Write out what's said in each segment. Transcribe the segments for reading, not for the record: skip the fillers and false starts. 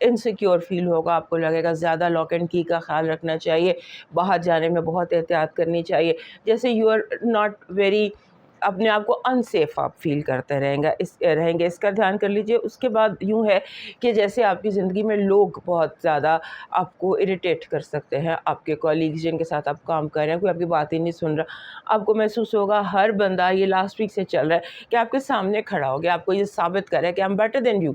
Insecure فیل ہوگا، آپ کو لگے گا زیادہ لاک اینڈ کی کا خیال رکھنا چاہیے، باہر جانے میں بہت احتیاط کرنی چاہیے، جیسے یو آر ناٹ ویری، اپنے آپ کو انسیف آپ فیل کرتے رہیں گے، اس کا دھیان کر لیجئے۔ اس کے بعد یوں ہے کہ جیسے آپ کی زندگی میں لوگ بہت زیادہ آپ کو اریٹیٹ کر سکتے ہیں، آپ کے کولیگز جن کے ساتھ آپ کام کر رہے ہیں، کوئی آپ کی بات ہی نہیں سن رہا، آپ کو محسوس ہوگا ہر بندہ، یہ لاسٹ ویک سے چل رہا ہے کہ آپ کے سامنے کھڑا ہو گیا، آپ کو یہ ثابت کرے کہ I'm better than you۔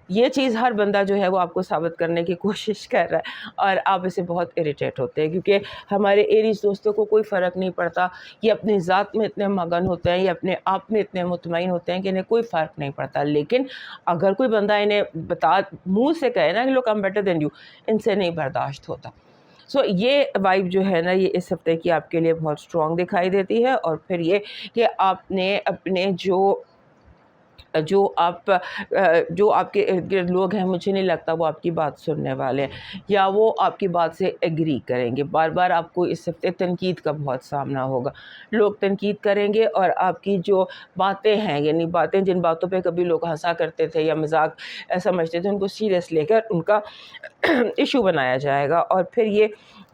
یہ چیز ہر بندہ جو ہے وہ آپ کو ثابت کرنے کی کوشش کر رہا ہے، اور آپ اسے بہت اریٹیٹ ہوتے ہیں، کیونکہ ہمارے ایریز دوستوں کو کوئی فرق نہیں پڑتا، یہ اپنی ذات میں اتنے مگن ہوتے ہیں، یہ اپنے آپ میں اتنے مطمئن ہوتے ہیں کہ انہیں کوئی فرق نہیں پڑتا، لیکن اگر کوئی بندہ انہیں منہ سے کہے نا کہ لوگ I'm better than you، ان سے نہیں برداشت ہوتا۔ یہ وائب جو ہے نا، یہ اس ہفتے کی آپ کے لیے بہت اسٹرانگ دکھائی دیتی ہے، اور پھر یہ کہ آپ نے اپنے جو آپ کے ارد گرد لوگ ہیں، مجھے نہیں لگتا وہ آپ کی بات سننے والے ہیں، یا وہ آپ کی بات سے ایگری کریں گے۔ بار بار آپ کو اس ہفتے تنقید کا بہت سامنا ہوگا، لوگ تنقید کریں گے، اور آپ کی جو باتیں ہیں، یعنی باتیں جن باتوں پہ کبھی لوگ ہنسا کرتے تھے یا مذاق سمجھتے تھے، ان کو سیریس لے کر ان کا ایشو بنایا جائے گا۔ اور پھر یہ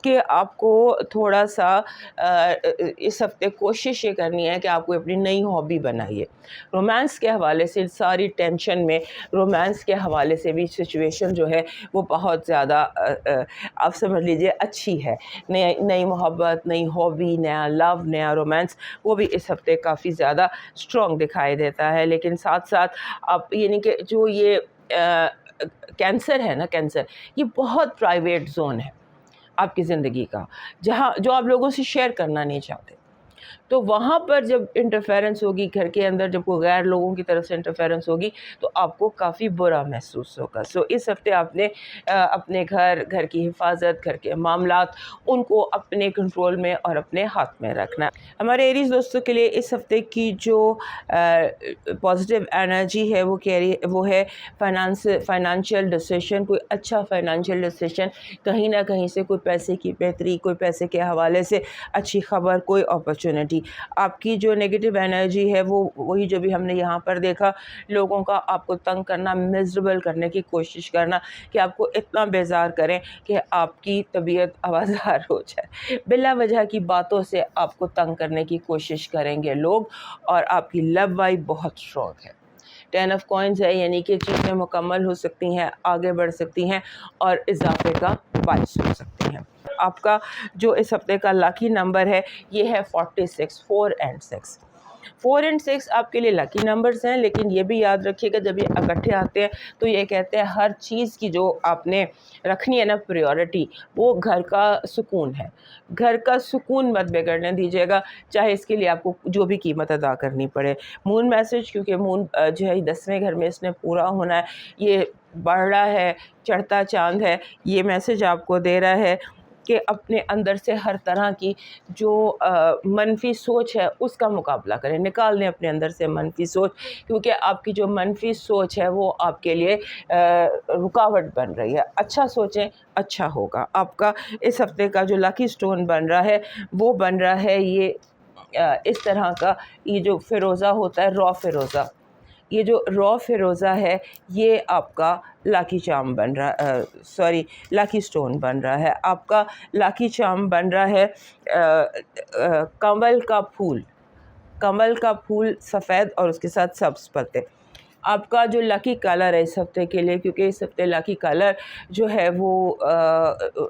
کہ آپ کو تھوڑا سا اس ہفتے کوشش یہ کرنی ہے کہ آپ کو اپنی نئی ہابی بنائیے۔ رومانس کے حوالے سے ساری ٹینشن میں رومانس کے حوالے سے بھی سچویشن جو ہے وہ بہت زیادہ آپ سمجھ لیجئے اچھی ہے، نئی محبت، نئی ہابی، نیا لو، نیا رومانس، وہ بھی اس ہفتے کافی زیادہ اسٹرانگ دکھائی دیتا ہے۔ لیکن ساتھ ساتھ آپ یعنی کہ جو یہ کینسر ہے نا، کینسر یہ بہت پرائیویٹ زون ہے آپ کی زندگی کا، جہاں جو آپ لوگوں سے شیئر کرنا نہیں چاہتے، تو وہاں پر جب انٹرفیرنس ہوگی گھر کے اندر، جب کوئی غیر لوگوں کی طرف سے انٹرفیرنس ہوگی تو آپ کو کافی برا محسوس ہوگا۔ اس ہفتے آپ نے اپنے گھر کی حفاظت، گھر کے معاملات، ان کو اپنے کنٹرول میں اور اپنے ہاتھ میں رکھنا۔ ہمارے ایریز دوستوں کے لیے اس ہفتے کی جو پازیٹیو انرجی ہے وہ ہے فائنانشیل ڈیسیشن، کوئی اچھا فائنانشیل ڈیسیشن، کہیں نہ کہیں سے کوئی پیسے کی بہتری، کوئی پیسے کے حوالے سے اچھی خبر، کوئی اپرچونٹی۔ آپ کی جو نیگیٹو انرجی ہے وہ وہی جو بھی ہم نے یہاں پر دیکھا، لوگوں کا آپ کو تنگ کرنا، میزریبل کرنے کی کوشش کرنا، کہ آپ کو اتنا بیزار کریں کہ آپ کی طبیعت آوازار ہو جائے، بلا وجہ کی باتوں سے آپ کو تنگ کرنے کی کوشش کریں گے لوگ، اور آپ کی لو وائب بہت اسٹرانگ ہے۔ 10 آف کوائنز ہے، یعنی کہ چیزیں مکمل ہو سکتی ہیں، آگے بڑھ سکتی ہیں اور اضافے کا باعث ہو سکتی ہیں۔ آپ کا جو اس ہفتے کا لاکی نمبر ہے یہ ہے 46، 4 اینڈ 6۔ 4 اینڈ 6 آپ کے لیے لاکی نمبرز ہیں، لیکن یہ بھی یاد رکھیے کہ جب یہ اکٹھے آتے ہیں تو یہ کہتے ہیں ہر چیز کی جو آپ نے رکھنی ہے نا پریورٹی، وہ گھر کا سکون ہے۔ گھر کا سکون مت بگڑنے دیجیے گا، چاہے اس کے لیے آپ کو جو بھی قیمت ادا کرنی پڑے۔ مون میسج، کیونکہ مون جو ہے 10ویں گھر میں اس نے پورا ہونا ہے، یہ بڑھ رہا ہے، چڑھتا چاند ہے، یہ میسج آپ کو دے رہا ہے کہ اپنے اندر سے ہر طرح کی جو منفی سوچ ہے اس کا مقابلہ کریں، نکال دیں اپنے اندر سے منفی سوچ، کیونکہ آپ کی جو منفی سوچ ہے وہ آپ کے لیے رکاوٹ بن رہی ہے۔ اچھا سوچیں، اچھا ہوگا۔ آپ کا اس ہفتے کا جو لاکی سٹون بن رہا ہے وہ بن رہا ہے یہ اس طرح کا، یہ جو فیروزہ ہوتا ہے، را فیروزہ، یہ جو را فیروزہ ہے یہ آپ کا لاکی چارم بن رہا لاکی سٹون بن رہا ہے۔ آپ کا لاکی چارم بن رہا ہے کمل کا پھول، کمل کا پھول سفید اور اس کے ساتھ سبز پتے۔ آپ کا جو لاکی کلر ہے اس ہفتے کے لیے، کیونکہ اس ہفتے لاکی کلر جو ہے وہ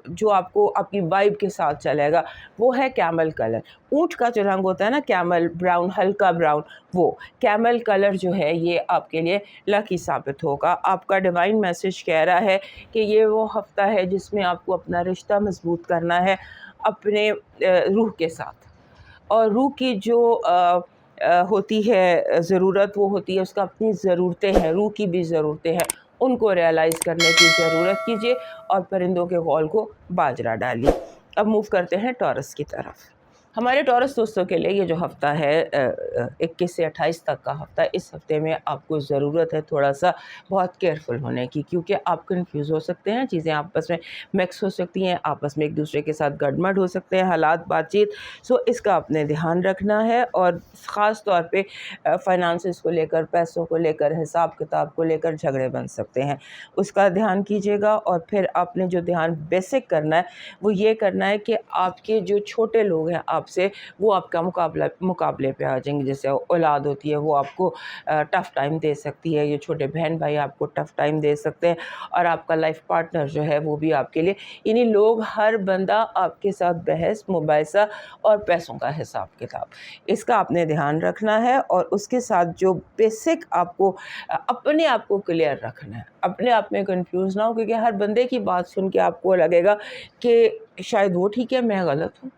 جو آپ کو آپ کی وائب کے ساتھ چلے گا وہ ہے کیمل کلر۔ اونٹ کا جو رنگ ہوتا ہے نا کیمل براؤن، ہلکا براؤن، وہ کیمل کلر جو ہے یہ آپ کے لیے لاکی ثابت ہوگا۔ آپ کا ڈیوائن میسج کہہ رہا ہے کہ یہ وہ ہفتہ ہے جس میں آپ کو اپنا رشتہ مضبوط کرنا ہے اپنے روح کے ساتھ، اور روح کی جو ہوتی ہے ضرورت، وہ ہوتی ہے اس کا اپنی ضرورتیں ہیں، روح کی بھی ضرورتیں ہیں، ان کو ریئلائز کرنے کی ضرورت کیجیے اور پرندوں کے قول کو باجرا ڈالیے۔ اب موو کرتے ہیں ٹورس کی طرف۔ ہمارے ٹورس دوستوں کے لیے یہ جو ہفتہ ہے 21 سے 28 تک کا ہفتہ، اس ہفتے میں آپ کو ضرورت ہے تھوڑا سا بہت کیئرفل ہونے کی، کیونکہ آپ کنفیوز ہو سکتے ہیں، چیزیں آپس میں مکس ہو سکتی ہیں، آپس میں ایک دوسرے کے ساتھ گڑمڑ ہو سکتے ہیں حالات، بات چیت. سو اس کا آپ نے دھیان رکھنا ہے، اور خاص طور پہ فائنانسز کو لے کر، پیسوں کو لے کر، حساب کتاب کو لے کر جھگڑے بن سکتے ہیں، اس کا دھیان کیجیے گا. اور پھر آپ نے جو دھیان بیسک کرنا ہے وہ یہ کرنا ہے کہ آپ کے جو چھوٹے لوگ ہیں آپ سے، وہ آپ کا مقابلے پہ آ جائیں گے. جیسے اولاد ہوتی ہے وہ آپ کو ٹف ٹائم دے سکتی ہے، یہ چھوٹے بہن بھائی آپ کو ٹف ٹائم دے سکتے ہیں، اور آپ کا لائف پارٹنر جو ہے وہ بھی آپ کے لیے، یعنی لوگ، ہر بندہ آپ کے ساتھ بحث مباحثہ اور پیسوں کا حساب کتاب، اس کا آپ نے دھیان رکھنا ہے. اور اس کے ساتھ جو بیسک آپ کو اپنے آپ کو کلیئر رکھنا ہے، اپنے آپ میں کنفیوز نہ ہو، کیونکہ ہر بندے کی بات سن کے آپ کو لگے گا کہ شاید وہ ٹھیک ہے، میں غلط ہوں،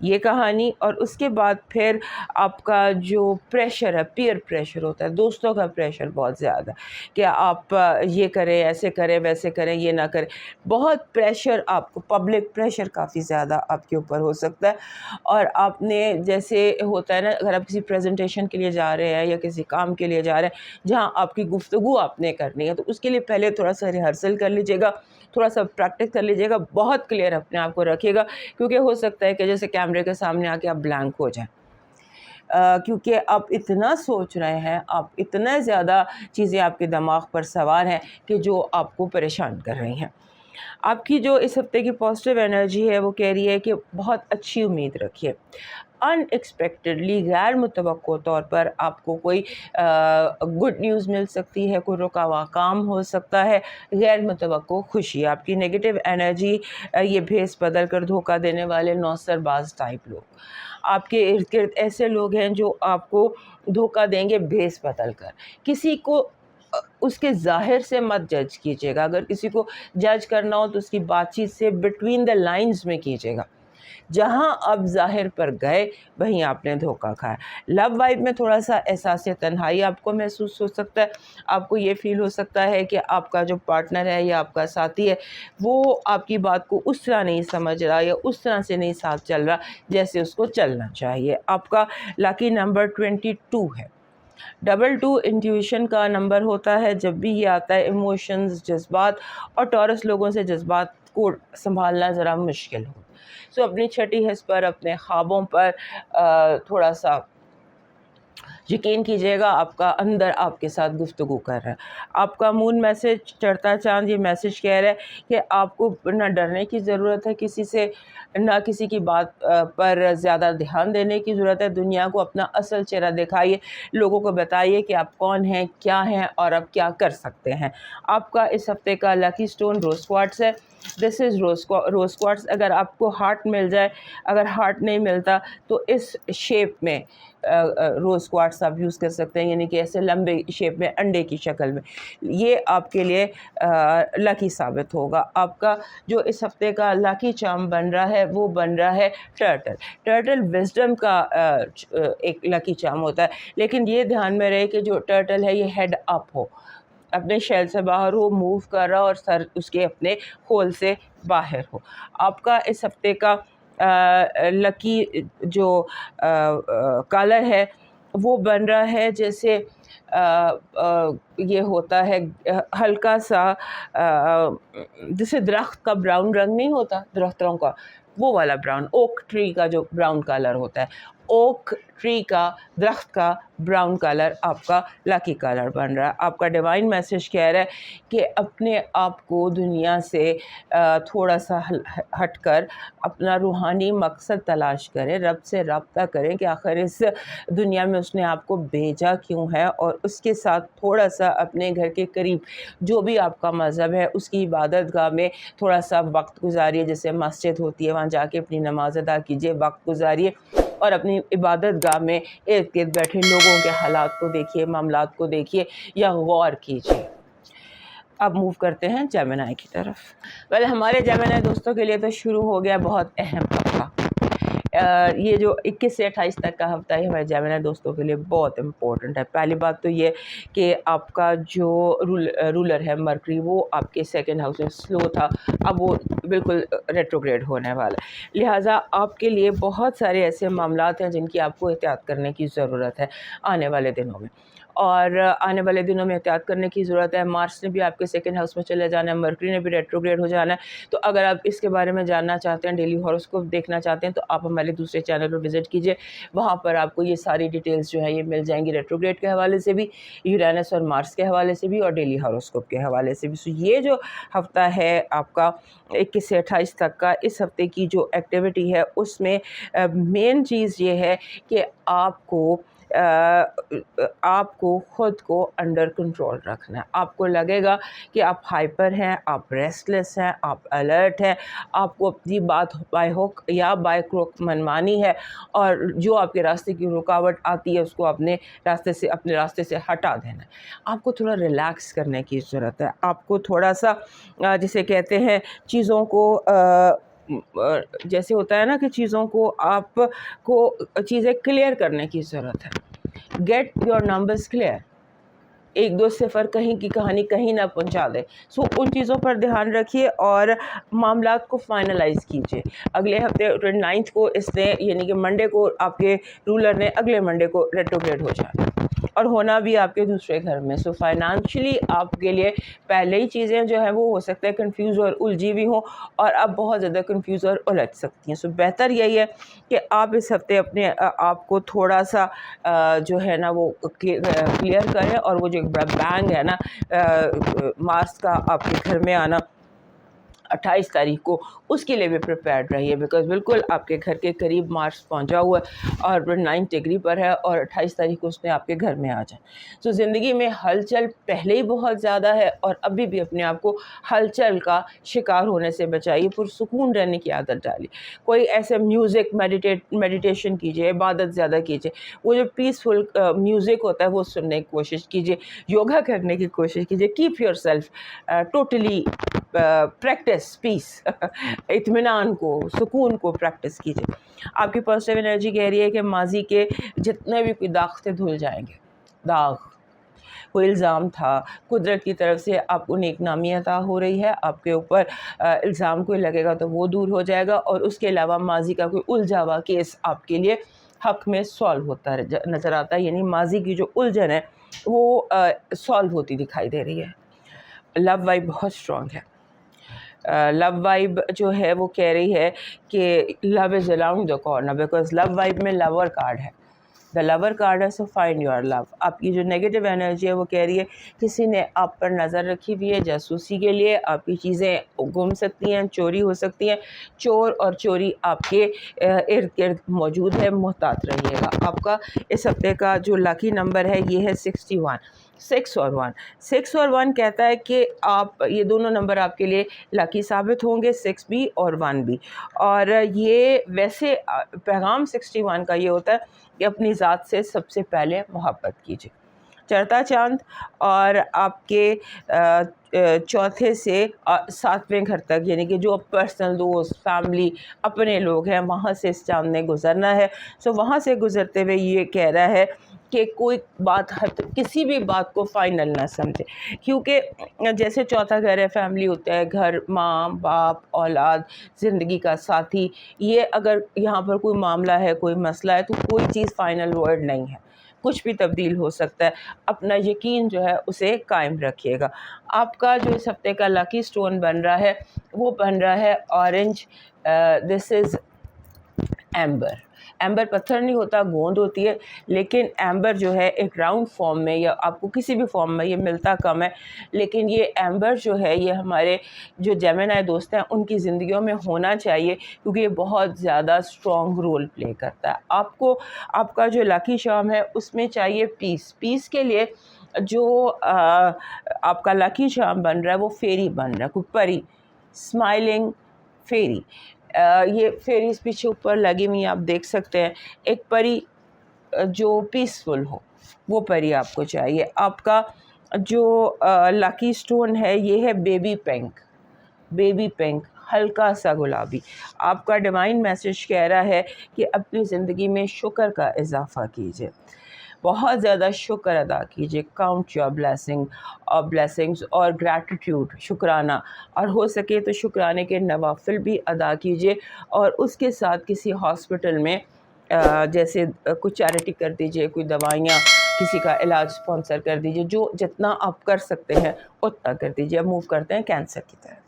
یہ کہانی. اور اس کے بعد پھر آپ کا جو پریشر ہے، پیئر پریشر ہوتا ہے، دوستوں کا پریشر بہت زیادہ، کہ آپ یہ کریں، ایسے کریں، ویسے کریں، یہ نہ کریں، بہت پریشر آپ کو، پبلک پریشر کافی زیادہ آپ کے اوپر ہو سکتا ہے. اور آپ نے، جیسے ہوتا ہے نا، اگر آپ کسی پریزنٹیشن کے لیے جا رہے ہیں یا کسی کام کے لیے جا رہے ہیں جہاں آپ کی گفتگو آپ نے کرنی ہے، تو اس کے لیے پہلے تھوڑا سا ریہرسل کر لیجیے گا، تھوڑا سا پریکٹس کر لیجیے گا، بہت کلیئر اپنے آپ کو رکھیے گا، کیونکہ ہو سکتا ہے کہ جیسے کیمرے کے سامنے آ کے آپ بلینک ہو جائیں، کیونکہ آپ اتنا سوچ رہے ہیں، آپ اتنا زیادہ چیزیں آپ کے دماغ پر سوار ہیں کہ جو آپ کو پریشان کر رہی ہیں. آپ کی جو اس ہفتے کی پازیٹیو انرجی ہے وہ کہہ رہی ہے کہ بہت اچھی امید رکھیے. ان ایکسپیکٹڈلی، غیر متوقع طور پر آپ کو کوئی گڈ نیوز مل سکتی ہے، کوئی رکا ہوا کام ہو سکتا ہے، غیر متوقع خوشی. آپ کی نیگیٹو انرجی، یہ بھیس بدل کر دھوکہ دینے والے نوسر باز ٹائپ لوگ، آپ کے ارد گرد ایسے لوگ ہیں جو آپ کو دھوکہ دیں گے بھیس بدل کر. کسی کو اس کے ظاہر سے مت جج کیجیے گا، اگر کسی کو جج کرنا ہو تو اس کی بات چیت سے بٹوین دا لائنز میں کیجیے گا. جہاں آپ ظاہر پر گئے وہیں آپ نے دھوکہ کھایا. لو وائب میں تھوڑا سا احساس تنہائی آپ کو محسوس ہو سکتا ہے، آپ کو یہ فیل ہو سکتا ہے کہ آپ کا جو پارٹنر ہے یا آپ کا ساتھی ہے وہ آپ کی بات کو اس طرح نہیں سمجھ رہا یا اس طرح سے نہیں ساتھ چل رہا جیسے اس کو چلنا چاہیے. آپ کا لاکی نمبر 22 ہے. 22 انٹیویشن کا نمبر ہوتا ہے. جب بھی یہ آتا ہے ایموشنز، جذبات، اور ٹورس لوگوں سے جذبات کو سنبھالنا ذرا مشکل ہو. سو اپنی چھٹی حس پر، اپنے خوابوں پر تھوڑا سا یقین کیجیے گا. آپ کا اندر آپ کے ساتھ گفتگو کر رہا ہے. آپ کا مون میسج، چڑھتا چاند، یہ میسج کہہ رہا ہے کہ آپ کو نہ ڈرنے کی ضرورت ہے کسی سے، نہ کسی کی بات پر زیادہ دھیان دینے کی ضرورت ہے. دنیا کو اپنا اصل چہرہ دکھائیے، لوگوں کو بتائیے کہ آپ کون ہیں، کیا ہیں، اور آپ کیا کر سکتے ہیں. آپ کا اس ہفتے کا لکی سٹون روز کوارٹز ہے. دس از روز کوارٹز. اگر آپ کو ہارٹ مل جائے، اگر ہارٹ نہیں ملتا تو اس شیپ میں روز کوارٹز آپ یوز کر سکتے ہیں، یعنی کہ ایسے لمبے شیپ میں، انڈے کی شکل میں. یہ آپ کے لیے لکی ثابت ہوگا. آپ کا جو اس ہفتے کا لکی چارم بن رہا ہے وہ بن رہا ہے ٹرٹل. ٹرٹل وزڈم کا ایک لکی چارم ہوتا ہے، لیکن یہ دھیان میں رہے کہ جو ٹرٹل ہے یہ ہیڈ اپ ہو، اپنے شیل سے باہر ہو، موو کر رہا، اور سر اس کے اپنے ہول سے باہر ہو. آپ کا اس ہفتے کا لکی جو کلر ہے وہ بن رہا ہے جیسے یہ ہوتا ہے ہلکا سا جیسے درخت کا براؤن رنگ نہیں ہوتا درختوں کا، وہ والا براؤن، اوک ٹری کا جو براؤن کلر ہوتا ہے، اوک ٹری کا، درخت کا براؤن کلر آپ کا لکی کلر بن رہا ہے. آپ کا ڈیوائن میسج کہہ رہا ہے کہ اپنے آپ کو دنیا سے تھوڑا سا ہٹ کر اپنا روحانی مقصد تلاش کریں، رب سے رابطہ کریں کہ آخر اس دنیا میں اس نے آپ کو بھیجا کیوں ہے، اور اس کے ساتھ تھوڑا سا اپنے گھر کے قریب جو بھی آپ کا مذہب ہے اس کی عبادت گاہ میں تھوڑا سا وقت گزاریے. جیسے مسجد ہوتی ہے وہاں جا کے اپنی نماز ادا کیجیے، وقت گزاریے، اور اپنی عبادت گاہ میں ارد گرد بیٹھے لوگوں کے حالات کو دیکھیے، معاملات کو دیکھیے یا غور کیجیے. اب موو کرتے ہیں جیمنائی کی طرف. ہمارے جیمنائی دوستوں کے لیے تو شروع ہو گیا بہت اہم ہفتہ. یہ جو 21 سے 28 تک کا ہفتہ ہے ہمارے جیمنائی دوستوں کے لیے بہت امپورٹنٹ ہے. پہلی بات تو یہ کہ آپ کا جو رولر ہے مرکری وہ آپ کے سیکنڈ ہاؤس میں سلو تھا, اب وہ بالکل ریٹروگریڈ ہونے والا ہے. لہٰذا آپ کے لیے بہت سارے ایسے معاملات ہیں جن کی آپ کو احتیاط کرنے کی ضرورت ہے آنے والے دنوں میں, اور آنے والے دنوں میں احتیاط کرنے کی ضرورت ہے. مارس نے بھی آپ کے سیکنڈ ہاؤس میں چلے جانا ہے, مرکری نے بھی ریٹروگریڈ ہو جانا ہے. تو اگر آپ اس کے بارے میں جاننا چاہتے ہیں, ڈیلی ہاروسکوپ دیکھنا چاہتے ہیں, تو آپ ہمارے دوسرے چینل پر وزٹ کیجیے. وہاں پر آپ کو یہ ساری ڈیٹیلز جو ہیں یہ مل جائیں گی, ریٹروگریڈ کے حوالے سے بھی, یورینس اور مارس کے حوالے سے بھی, اور ڈیلی ہاروسکوپ کے حوالے سے بھی. سو یہ جو ہفتہ ہے آپ کا 21 سے 28 تک کا, اس ہفتے کی جو ایکٹیویٹی ہے اس میں مین چیز یہ ہے کہ آپ کو خود کو انڈر کنٹرول رکھنا ہے. آپ کو لگے گا کہ آپ ہائپر ہیں, آپ ریسٹلیس ہیں, آپ الرٹ ہیں, آپ کو اپنی بات بائی ہوک یا بائی کروک منوانی ہے, اور جو آپ کے راستے کی رکاوٹ آتی ہے اس کو اپنے راستے سے ہٹا دینا ہے. آپ کو تھوڑا ریلیکس کرنے کی ضرورت ہے. آپ کو تھوڑا سا جسے کہتے ہیں چیزوں کو جیسے ہوتا ہے نا کہ چیزوں کو آپ کو چیزیں کلیئر کرنے کی ضرورت ہے. Get your numbers clear. 1-2 کہیں کی کہانی کہیں نہ پہنچا دے. سو ان چیزوں پر دھیان رکھیے اور معاملات کو فائنلائز کیجیے. اگلے ہفتے 29 کو اس نے یعنی کہ منڈے کو آپ کے رولر نے اگلے منڈے کو ریٹروگریڈ ہو جانا اور ہونا بھی آپ کے دوسرے گھر میں. سو فائنانشلی آپ کے لیے پہلے ہی چیزیں جو ہیں وہ ہو سکتا ہے کنفیوز اور الجھی بھی ہوں, اور اب بہت زیادہ کنفیوز اور الجھ سکتی ہیں. سو بہتر یہی ہے کہ آپ اس ہفتے اپنے آپ کو تھوڑا سا جو ہے نا وہ کلیئر کریں, اور وہ جو ایک بڑا بینگ ہے نا مارس کا آپ کے گھر میں آنا 28 تاریخ کو, اس کے لیے بھی پریپیئرڈ رہیے, بیکاز بالکل آپ کے گھر کے قریب مارس پہنچا ہوا ہے اور 9 ڈگری پر ہے, اور 28 تاریخ کو اس نے آپ کے گھر میں آ جائیں. تو زندگی میں ہلچل پہلے ہی بہت زیادہ ہے, اور ابھی بھی اپنے آپ کو ہلچل کا شکار ہونے سے بچائیے, پرسکون رہنے کی عادت ڈالیے. کوئی ایسے میوزک میڈیٹیشن کیجیے, عبادت زیادہ کیجیے. وہ جو پیسفل میوزک ہوتا ہے وہ سننے کی کوشش کیجیے, یوگا کرنے کی کوشش کیجیے. Keep yourself totally practice peace, اطمینان کو, سکون کو پریکٹس کیجیے. آپ کی پازیٹیو انرجی کہہ رہی ہے کہ ماضی کے جتنے بھی کوئی داغ تھے دھل جائیں گے. داغ, کوئی الزام تھا, قدرت کی طرف سے آپ کو نیک نامی عطا ہو رہی ہے, آپ کے اوپر الزام کوئی لگے گا تو وہ دور ہو جائے گا, اور اس کے علاوہ ماضی کا کوئی الجھا ہوا کیس آپ کے لیے حق میں سالو ہوتا نظر آتا ہے. یعنی ماضی کی جو الجھن ہے وہ سالو ہوتی دکھائی دے رہی ہے. لو وائب بہت اسٹرانگ ہے. لو وائب جو ہے وہ کہہ رہی ہے کہ love is around the corner, because love vibe میں لور کارڈ ہے. دا لور کارڈ ہے, سو فائنڈ یور لو. آپ کی جو نیگیٹو انرجی ہے وہ کہہ رہی ہے کسی نے آپ پر نظر رکھی ہوئی ہے جاسوسی کے لیے. آپ کی چیزیں گم سکتی ہیں, چوری ہو سکتی ہیں. چور اور چوری آپ کے ارد گرد موجود ہے, محتاط رہیے گا. آپ کا اس ہفتے کا جو لاکی نمبر ہے یہ ہے 61. 6 اور 1. 6 اور 1 کہتا ہے کہ آپ یہ دونوں نمبر آپ کے لیے لاکی ثابت ہوں گے, 6 بھی اور 1 بھی. اور یہ ویسے پیغام 61 کا یہ ہوتا ہے کہ اپنی ذات سے سب سے پہلے محبت کیجیے. چڑھتا چاند اور آپ کے چوتھے سے 7ویں گھر تک, یعنی کہ جو پرسنل دوست, فیملی, اپنے لوگ ہیں, وہاں سے اس چاند نے گزرنا ہے. سو وہاں سے گزرتے ہوئے یہ کہہ رہا ہے کہ کوئی بات کسی بھی بات کو فائنل نہ سمجھے, کیونکہ جیسے چوتھا گھر ہے, فیملی ہوتا ہے, گھر, ماں باپ, اولاد, زندگی کا ساتھی. یہ اگر یہاں پر کوئی معاملہ ہے, کوئی مسئلہ ہے, تو کوئی چیز فائنل ورڈ نہیں ہے, کچھ بھی تبدیل ہو سکتا ہے. اپنا یقین جو ہے اسے قائم رکھیے گا. آپ کا جو اس ہفتے کا لاکی سٹون بن رہا ہے وہ بن رہا ہے اورنج. دس از ایمبر. ایمبر پتھر نہیں ہوتا, گوند ہوتی ہے, لیکن ایمبر جو ہے ایک راؤنڈ فارم میں یا آپ کو کسی بھی فارم میں یہ ملتا کم ہے, لیکن یہ ایمبر جو ہے یہ ہمارے جو جیمنائی دوست ہیں ان کی زندگیوں میں ہونا چاہیے, کیونکہ یہ بہت زیادہ اسٹرانگ رول پلے کرتا ہے. آپ کو آپ کا جو لاکی شام ہے اس میں چاہیے پیس. پیس کے لیے جو آپ کا لاکی شام بن رہا ہے وہ فیری بن رہا ہے, کوئی پری, اسمائلنگ فیری. یہ فیریز پیچھے اوپر لگی ہوئی آپ دیکھ سکتے ہیں. ایک پری جو پیسفل ہو وہ پری آپ کو چاہیے. آپ کا جو لاکی سٹون ہے یہ ہے بیبی پنک. بیبی پنک ہلکا سا گلابی. آپ کا ڈیوائن میسج کہہ رہا ہے کہ اپنی زندگی میں شکر کا اضافہ کیجیے, بہت زیادہ شکر ادا کیجیے. کاؤنٹ یور بلیسنگز اور گریٹیٹیوڈ, شکرانہ, اور ہو سکے تو شکرانے کے نوافل بھی ادا کیجیے. اور اس کے ساتھ کسی ہاسپٹل میں جیسے کچھ چیریٹی کر دیجیے, کوئی دوائیاں, کسی کا علاج اسپانسر کر دیجیے, جو جتنا آپ کر سکتے ہیں اتنا کر دیجیے. اب موو کرتے ہیں کینسر کی طرف.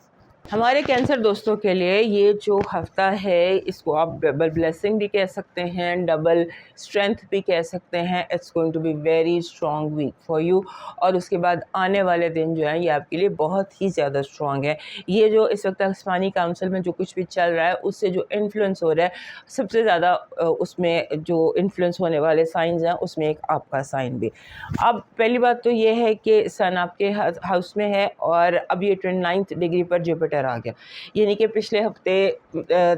ہمارے کینسر دوستوں کے لیے یہ جو ہفتہ ہے اس کو آپ ڈبل بلیسنگ بھی کہہ سکتے ہیں, ڈبل اسٹرینتھ بھی کہہ سکتے ہیں. It's going to be very strong week for you. اور اس کے بعد آنے والے دن جو ہیں یہ آپ کے لیے بہت ہی زیادہ اسٹرانگ ہے. یہ جو اس وقت آسمانی کاؤنسل میں جو کچھ بھی چل رہا ہے اس سے جو انفلوئنس ہو رہا ہے, سب سے زیادہ اس میں جو انفلوئنس ہونے والے سائنز ہیں اس میں ایک آپ کا سائن بھی. اب پہلی بات تو یہ ہے کہ سن آپ کے ہاؤس میں ہے, اور اب یہ 29 ڈگری پر جوپیٹر آ گیا, یعنی کہ پچھلے ہفتے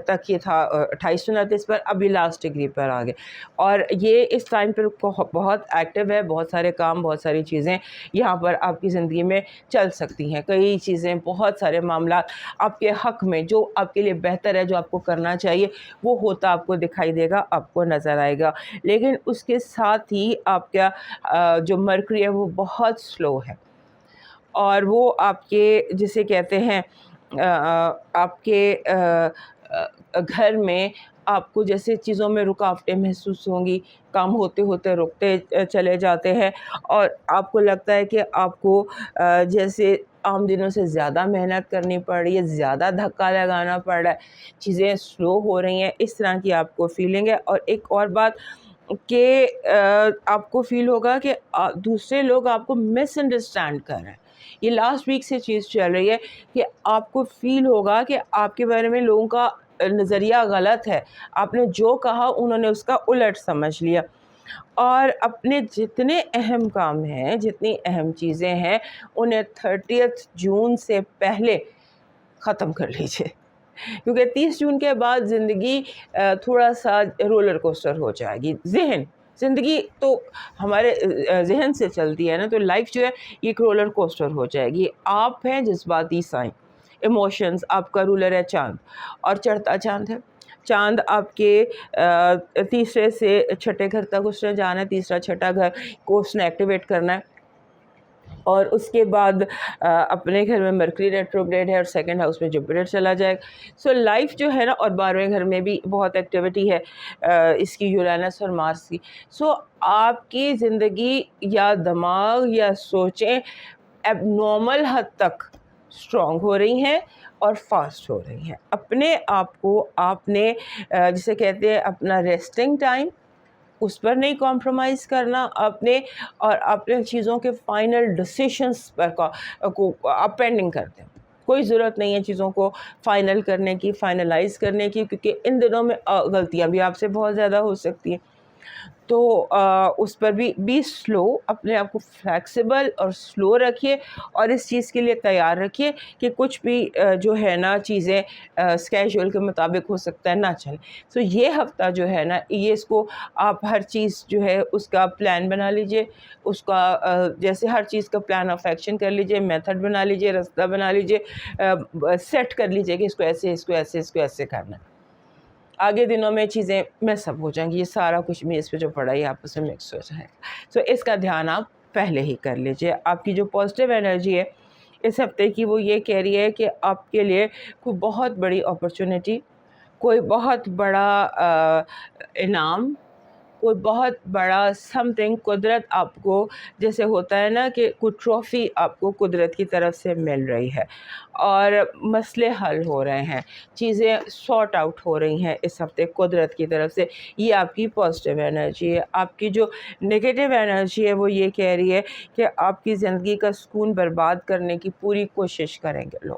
تک یہ تھا 28-29 پر, ابھی لاسٹ ڈگری پر آ گیا. اور یہ اس ٹائم پر بہت ایکٹیو ہے, بہت سارے کام, بہت ساری چیزیں یہاں پر آپ کی زندگی میں چل سکتی ہیں. کئی چیزیں, بہت سارے معاملات آپ کے حق میں جو آپ کے لیے بہتر ہے, جو آپ کو کرنا چاہیے وہ ہوتا آپ کو دکھائی دے گا, آپ کو نظر آئے گا. لیکن اس کے ساتھ ہی آپ کا جو مرکری ہے وہ بہت سلو ہے, اور وہ آپ کے جسے کہتے ہیں آپ کے گھر میں آپ کو جیسے چیزوں میں رکاوٹیں محسوس ہوں گی, کام ہوتے ہوتے رکتے چلے جاتے ہیں, اور آپ کو لگتا ہے کہ آپ کو جیسے عام دنوں سے زیادہ محنت کرنی پڑ رہی ہے, زیادہ دھکا لگانا پڑ رہا ہے, چیزیں سلو ہو رہی ہیں, اس طرح کی آپ کو فیلنگ ہے. اور ایک اور بات کہ آپ کو فیل ہوگا کہ دوسرے لوگ آپ کو مس انڈرسٹینڈ کر رہے ہیں. یہ لاسٹ ویک سے چیز چل رہی ہے کہ آپ کو فیل ہوگا کہ آپ کے بارے میں لوگوں کا نظریہ غلط ہے, آپ نے جو کہا انہوں نے اس کا الٹ سمجھ لیا. اور اپنے جتنے اہم کام ہیں, جتنی اہم چیزیں ہیں, انہیں 30 جون سے پہلے ختم کر لیجیے, کیونکہ 30 جون کے بعد زندگی تھوڑا سا رولر کوسٹر ہو جائے گی. زندگی تو ہمارے ذہن سے چلتی ہے نا, تو لائف جو ہے یہ ایک رولر کوسٹر ہو جائے گی. آپ ہیں جذباتی سائن, ایموشنز, آپ کا رولر ہے چاند, اور چڑھتا چاند ہے. چاند آپ کے تیسرے سے چھٹے گھر تک اس نے جانا ہے, تیسرا چھٹا گھر کو اس نے ایکٹیویٹ کرنا ہے. اور اس کے بعد اپنے گھر میں مرکری ریٹروگریڈ ہے, اور سیکنڈ ہاؤس میں جوپیٹر چلا جائے گا. سو لائف جو ہے نا, اور 12ویں گھر میں بھی بہت ایکٹیویٹی ہے اس کی, یورینس اور مارس کی. سو آپ کی زندگی یا دماغ یا سوچیں اب نارمل حد تک اسٹرانگ ہو رہی ہیں اور فاسٹ ہو رہی ہیں. اپنے آپ کو آپ نے جسے کہتے ہیں اپنا ریسٹنگ ٹائم, اس پر نہیں کمپرومائز کرنا اپنے, اور اپنے چیزوں کے فائنل ڈیسیشنس پر کو آپ پینڈنگ کرتے ہیں. کوئی ضرورت نہیں ہے چیزوں کو فائنل کرنے کی, فائنلائز کرنے کی, کیونکہ ان دنوں میں غلطیاں بھی آپ سے بہت زیادہ ہو سکتی ہیں. تو اس پر بھی سلو, اپنے آپ کو فلیکسیبل اور سلو رکھیے, اور اس چیز کے لیے تیار رکھیے کہ کچھ بھی جو ہے نا چیزیں اسکیجول کے مطابق ہو سکتا ہے نہ چلے. سو یہ ہفتہ جو ہے نا, یہ اس کو آپ ہر چیز جو ہے اس کا پلان بنا لیجئے, اس کا جیسے ہر چیز کا پلان آف ایکشن کر لیجئے, میتھڈ بنا لیجئے, راستہ بنا لیجئے, سیٹ کر لیجئے کہ اس کو ایسے, اس کو ایسے, اس کو ایسے کرنا ہے. آگے دنوں میں چیزیں میس اپ ہو جائیں گی, یہ سارا کچھ بھی اس پہ جو پڑا ہے آپس میں مکس ہو جائے گا. سو اس کا دھیان آپ پہلے ہی کر لیجئے. آپ کی جو پازیٹیو انرجی ہے اس ہفتے کی وہ یہ کہہ رہی ہے کہ آپ کے لیے کوئی بہت بڑی اپرچونٹی, کوئی بہت بڑا انعام, کوئی بہت بڑا سم تھنگ قدرت آپ کو, جیسے ہوتا ہے نا کہ کوئی ٹرافی آپ کو قدرت کی طرف سے مل رہی ہے, اور مسئلے حل ہو رہے ہیں, چیزیں سارٹ آؤٹ ہو رہی ہیں اس ہفتے قدرت کی طرف سے. یہ آپ کی پازیٹیو انرجی ہے. آپ کی جو نگیٹیو انرجی ہے وہ یہ کہہ رہی ہے کہ آپ کی زندگی کا سکون برباد کرنے کی پوری کوشش کریں گے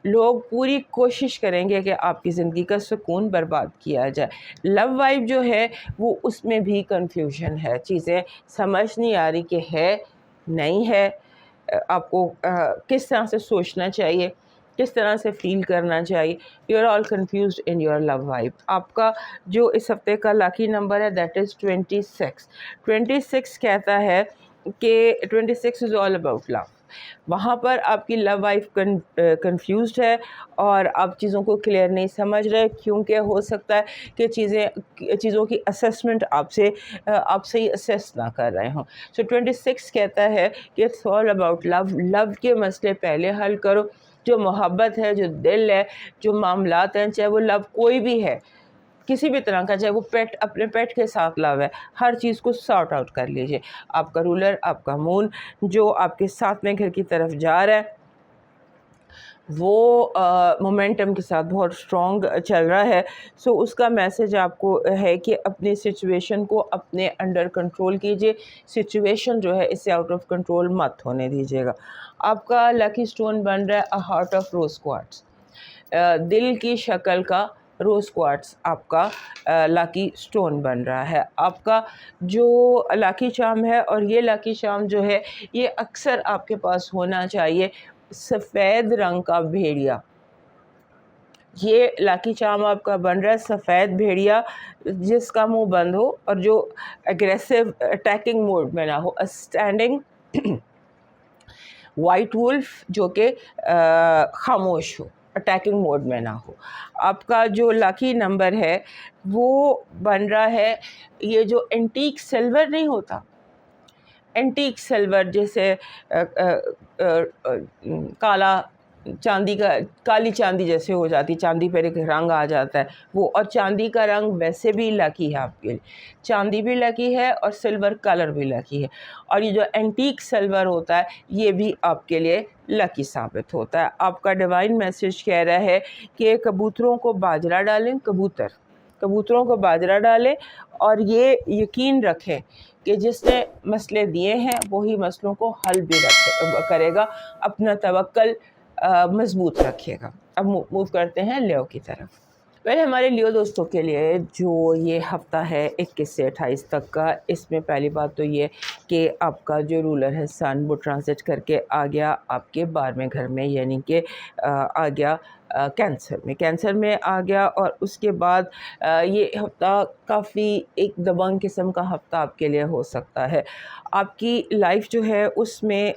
لوگ پوری کوشش کریں گے کہ آپ کی زندگی کا سکون برباد کیا جائے. لو وائب جو ہے وہ اس میں بھی کنفیوژن ہے, چیزیں سمجھ نہیں آ رہی کہ ہے نہیں ہے, آپ کو کس طرح سے سوچنا چاہیے, کس طرح سے فیل کرنا چاہیے. You are all confused in your love vibe. آپ کا جو اس ہفتے کا لاکی نمبر ہے دیٹ از 26. 26 کہتا ہے کہ 26 از آل اباؤٹ لو. وہاں پر آپ کی لو وائف کنفیوزڈ ہے اور آپ چیزوں کو کلیئر نہیں سمجھ رہے، کیونکہ ہو سکتا ہے کہ چیزوں کی اسیسمنٹ آپ صحیح اسیس نہ کر رہے ہوں. سو 26 کہتا ہے کہ اٹس آل اباؤٹ لو. لو کے مسئلے پہلے حل کرو. جو محبت ہے، جو دل ہے، جو معاملات ہیں، چاہے وہ لو کوئی بھی ہے، کسی بھی طرح کا، چاہے وہ پیٹ، اپنے پیٹ کے ساتھ لو ہے، ہر چیز کو سارٹ آؤٹ کر لیجئے. آپ کا رولر، آپ کا مون جو آپ کے ساتھ میں گھر کی طرف جا رہا ہے، وہ مومنٹم کے ساتھ بہت اسٹرانگ چل رہا ہے. سو اس کا میسج آپ کو ہے کہ اپنی سچویشن کو اپنے انڈر کنٹرول کیجئے. سچویشن جو ہے اس سے آؤٹ آف کنٹرول مت ہونے دیجیے گا. آپ کا لکی سٹون بن رہا ہے ہارٹ آف روز کوارٹز، دل کی شکل کا روز کوارٹز آپ کا لاکی سٹون بن رہا ہے. آپ کا جو لاکی چارم ہے، اور یہ لاکی چارم جو ہے یہ اکثر آپ کے پاس ہونا چاہیے، سفید رنگ کا بھیڑیا. یہ لاکی چارم آپ کا بن رہا ہے سفید بھیڑیا، جس کا منہ بند ہو اور جو اگریسو اٹیکنگ موڈ میں نہ ہو. اسٹینڈنگ وائٹ وولف جو کہ خاموش ہو، اٹیکنگ موڈ میں نہ ہو. آپ کا جو لاکی نمبر ہے وہ بن رہا ہے، یہ جو اینٹیک سلور نہیں ہوتا، اینٹیک سلور جیسے کالا چاندی کا، کالی چاندی جیسے ہو جاتی، چاندی پر ایک رنگ آ جاتا ہے وہ، اور چاندی کا رنگ ویسے بھی لکی ہے آپ کے لیے. چاندی بھی لکی ہے اور سلور کلر بھی لکی ہے. اور یہ جو اینٹیک سلور ہوتا ہے یہ بھی آپ کے لیے لکی ثابت ہوتا ہے. آپ کا ڈیوائن میسج کہہ رہا ہے کہ کبوتروں کو باجرہ ڈالیں، کبوتروں کو باجرہ ڈالیں، اور یہ یقین رکھیں کہ جس نے مسئلے دیے ہیں وہی مسئلوں کو حل بھی کرے گا. اپنا توکل مضبوط رکھیے گا. اب موو کرتے ہیں لیو کی طرف. پہلے ہمارے لیو دوستوں کے لیے جو یہ ہفتہ ہے 21 سے 28 تک کا، اس میں پہلی بات تو یہ کہ آپ کا جو رولر ہے سن وہ ٹرانزٹ کر کے آ گیا آپ کے 12ویں گھر میں، یعنی کہ آ گیا کینسر میں آ گیا. اور اس کے بعد یہ ہفتہ کافی ایک دبنگ قسم کا ہفتہ آپ کے لیے ہو سکتا ہے. آپ کی لائف جو ہے اس میں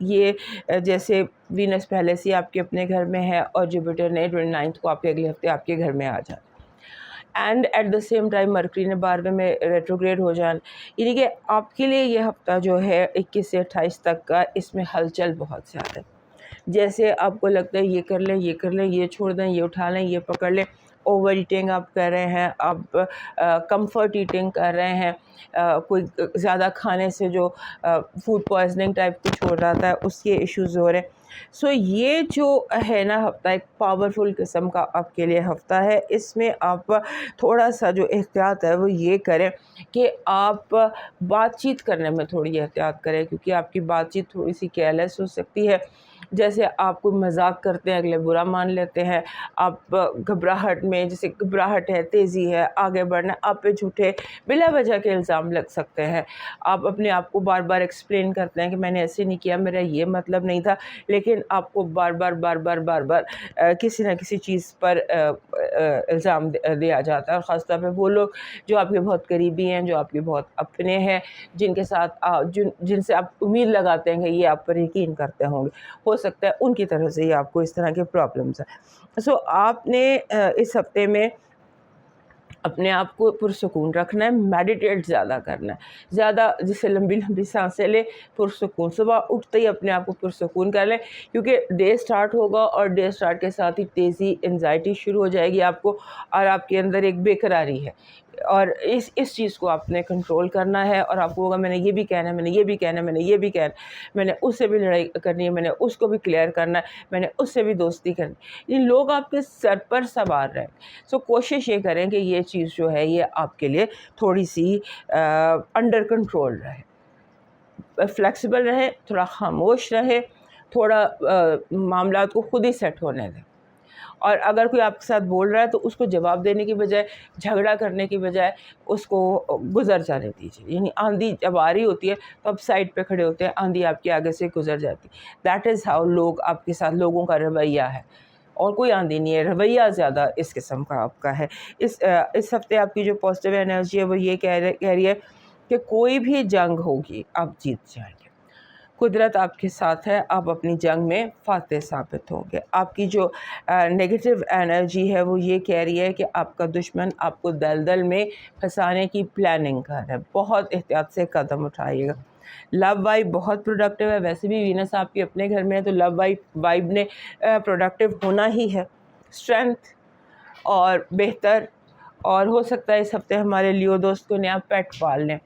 یہ جیسے وینس پہلے سے آپ کے اپنے گھر میں ہے، اور جوپیٹر نے 29 کو آپ کے اگلے ہفتے آپ کے گھر میں آ جانا، and at the same time Mercury نے 12ویں میں ریٹروگریڈ ہو جانا. یعنی کہ آپ کے لیے یہ ہفتہ جو ہے 21 سے 28 تک کا، اس میں ہلچل بہت زیادہ ہے. جیسے آپ کو لگتا ہے یہ کر لیں، یہ کر لیں، یہ چھوڑ دیں، یہ اٹھا لیں، یہ پکڑ لیں. اوور ایٹنگ آپ کر رہے ہیں، آپ کمفرٹ ایٹنگ کر رہے ہیں. کوئی زیادہ کھانے سے جو فوڈ پوائزننگ ٹائپ کچھ ہو جاتا ہے اس کے ایشوز ہو رہے ہیں. سو یہ جو ہے نا ہفتہ ایک پاورفل قسم کا آپ کے لیے ہفتہ ہے. اس میں آپ تھوڑا سا جو احتیاط ہے وہ یہ کریں کہ آپ بات چیت کرنے میں تھوڑی احتیاط کریں، کیونکہ آپ کی بات چیت تھوڑی سی کیئرلیس ہو سکتی ہے. جیسے آپ کو مذاق کرتے ہیں اگلے برا مان لیتے ہیں. آپ گھبراہٹ میں، جیسے گھبراہٹ ہے، تیزی ہے، آگے بڑھنا، آپ پہ جھوٹے بلا وجہ کے الزام لگ سکتے ہیں. آپ اپنے آپ کو بار بار ایکسپلین کرتے ہیں کہ میں نے ایسے نہیں کیا، میرا یہ مطلب نہیں تھا، لیکن آپ کو بار بار کسی نہ کسی چیز پر الزام دیا جاتا ہے. اور خاص طور پہ وہ لوگ جو آپ کے بہت قریبی ہیں، جو آپ کے بہت اپنے ہیں، جن کے ساتھ جن سے آپ امید لگاتے ہیں کہ یہ آپ پر یقین کرتے ہوں گے، ہو سکتا ہے ان کی طرف سے ہی آپ کو اس طرح کے پرابلمس ہیں. سو آپ نے اس ہفتے میں اپنے آپ کو پرسکون رکھنا ہے، میڈیٹیٹ زیادہ کرنا ہے، زیادہ جسے لمبی سانسیں لے، پرسکون. صبح اٹھتے ہی اپنے آپ کو پرسکون کر لیں، کیونکہ ڈے سٹارٹ ہوگا اور ڈے سٹارٹ کے ساتھ ہی تیزی، انزائٹی شروع ہو جائے گی آپ کو، اور آپ کے اندر ایک بے قراری ہے. اور اس چیز کو آپ نے کنٹرول کرنا ہے. اور آپ کو ہوگا میں نے یہ بھی کہنا ہے، میں نے یہ بھی کہنا ہے، میں نے یہ بھی کہنا ہے، میں نے اس سے بھی لڑائی کرنی ہے، میں نے اس کو بھی کلیئر کرنا ہے، میں نے اس سے بھی دوستی کرنی ہے. یہ لوگ آپ کے سر پر سوار رہیں. سو کوشش یہ کریں کہ یہ چیز جو ہے یہ آپ کے لیے تھوڑی سی انڈر کنٹرول رہے، فلیکسیبل رہے، تھوڑا خاموش رہے، تھوڑا معاملات کو خود ہی سیٹ ہونے دیں. اور اگر کوئی آپ کے ساتھ بول رہا ہے تو اس کو جواب دینے کی بجائے، جھگڑا کرنے کی بجائے اس کو گزر جانے دیجیے. یعنی آندھی جب آ رہی ہوتی ہے تو آپ سائڈ پہ کھڑے ہوتے ہیں، آندھی آپ کے آگے سے گزر جاتی. دیٹ از ہاؤ لوگ آپ کے ساتھ، لوگوں کا رویہ ہے، اور کوئی آندھی نہیں ہے، رویہ زیادہ اس قسم کا آپ کا ہے. اس ہفتے آپ کی جو پازیٹیو انرجی ہے وہ یہ کہہ رہی ہے کہ کوئی بھی جنگ ہوگی آپ جیت جائیں گے. قدرت آپ کے ساتھ ہے، آپ اپنی جنگ میں فاتح ثابت ہوں گے۔ آپ کی جو نگیٹو انرجی ہے وہ یہ کہہ رہی ہے کہ آپ کا دشمن آپ کو دلدل میں پھنسانے کی پلاننگ کر رہا ہے، بہت احتیاط سے قدم اٹھائیے گا۔ لو وائب بہت پروڈکٹیو ہے، ویسے بھی وینس آپ کے اپنے گھر میں ہے تو لو وائب نے پروڈکٹیو ہونا ہی ہے، اسٹرینتھ اور بہتر۔ اور ہو سکتا ہے اس ہفتے ہمارے لیو دوست کو نیا پیٹ پال لیں۔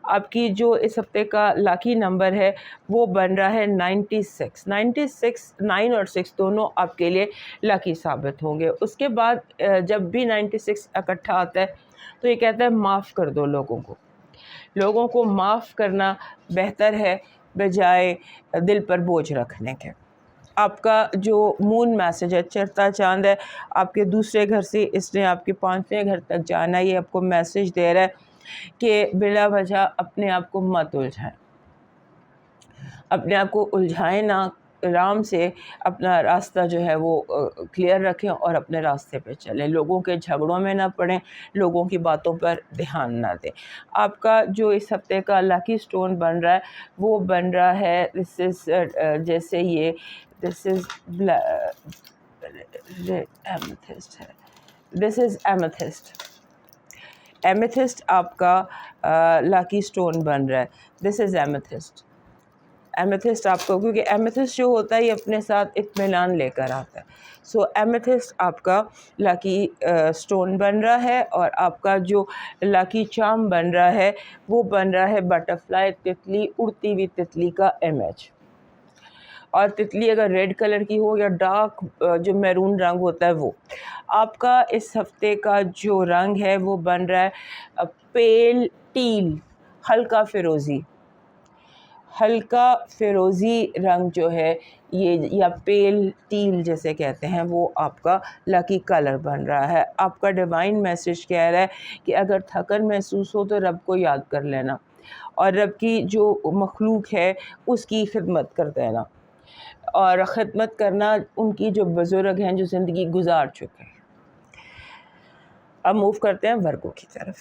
آپ کی جو اس ہفتے کا لاکی نمبر ہے وہ بن رہا ہے 96۔ 9 اور 6 دونوں آپ کے لیے لاکی ثابت ہوں گے۔ اس کے بعد جب بھی 96 اکٹھا آتا ہے تو یہ کہتا ہے معاف کر دو لوگوں کو معاف کرنا بہتر ہے بجائے دل پر بوجھ رکھنے کے۔ آپ کا جو مون میسج ہے، چڑھتا چاند ہے، آپ کے دوسرے گھر سے اس نے آپ کے 5ویں گھر تک جانا ہے، یہ آپ کو میسج دے رہا ہے کہ بلا وجہ اپنے آپ کو مت الجھائیں، اپنے آپ کو الجھائیں نہ، آرام سے اپنا راستہ جو ہے وہ کلیئر رکھیں اور اپنے راستے پہ چلیں، لوگوں کے جھگڑوں میں نہ پڑیں، لوگوں کی باتوں پر دھیان نہ دیں۔ آپ کا جو اس ہفتے کا لاکی سٹون بن رہا ہے وہ بن رہا ہے دس از ایمیتھسٹ۔ ایمیتھسٹ آپ کا لاکی سٹون بن رہا ہے، دس از ایمیتھسٹ۔ ایمیتھسٹ آپ کو، کیونکہ ایمیتھسٹ جو ہوتا ہے یہ اپنے ساتھ اطمینان لے کر آتا ہے، سو ایمیتھسٹ آپ کا لاکی سٹون بن رہا ہے۔ اور آپ کا جو لاکی چارم بن رہا ہے وہ بن رہا ہے بٹرفلائی، تتلی، اڑتی ہوئی تتلی کا امیج۔ اور تتلی اگر ریڈ کلر کی ہو یا ڈارک جو میرون رنگ ہوتا ہے وہ۔ آپ کا اس ہفتے کا جو رنگ ہے وہ بن رہا ہے پیل ٹیل، ہلکا فیروزی رنگ جو ہے یہ، یا پیل ٹیل جیسے کہتے ہیں، وہ آپ کا لاکی کلر بن رہا ہے۔ آپ کا ڈیوائن میسج کہہ رہا ہے کہ اگر تھکن محسوس ہو تو رب کو یاد کر لینا اور رب کی جو مخلوق ہے اس کی خدمت کر دینا، اور خدمت کرنا ان کی جو بزرگ ہیں جو زندگی گزار چکے ہیں۔ اب موو کرتے ہیں ورگو کی طرف۔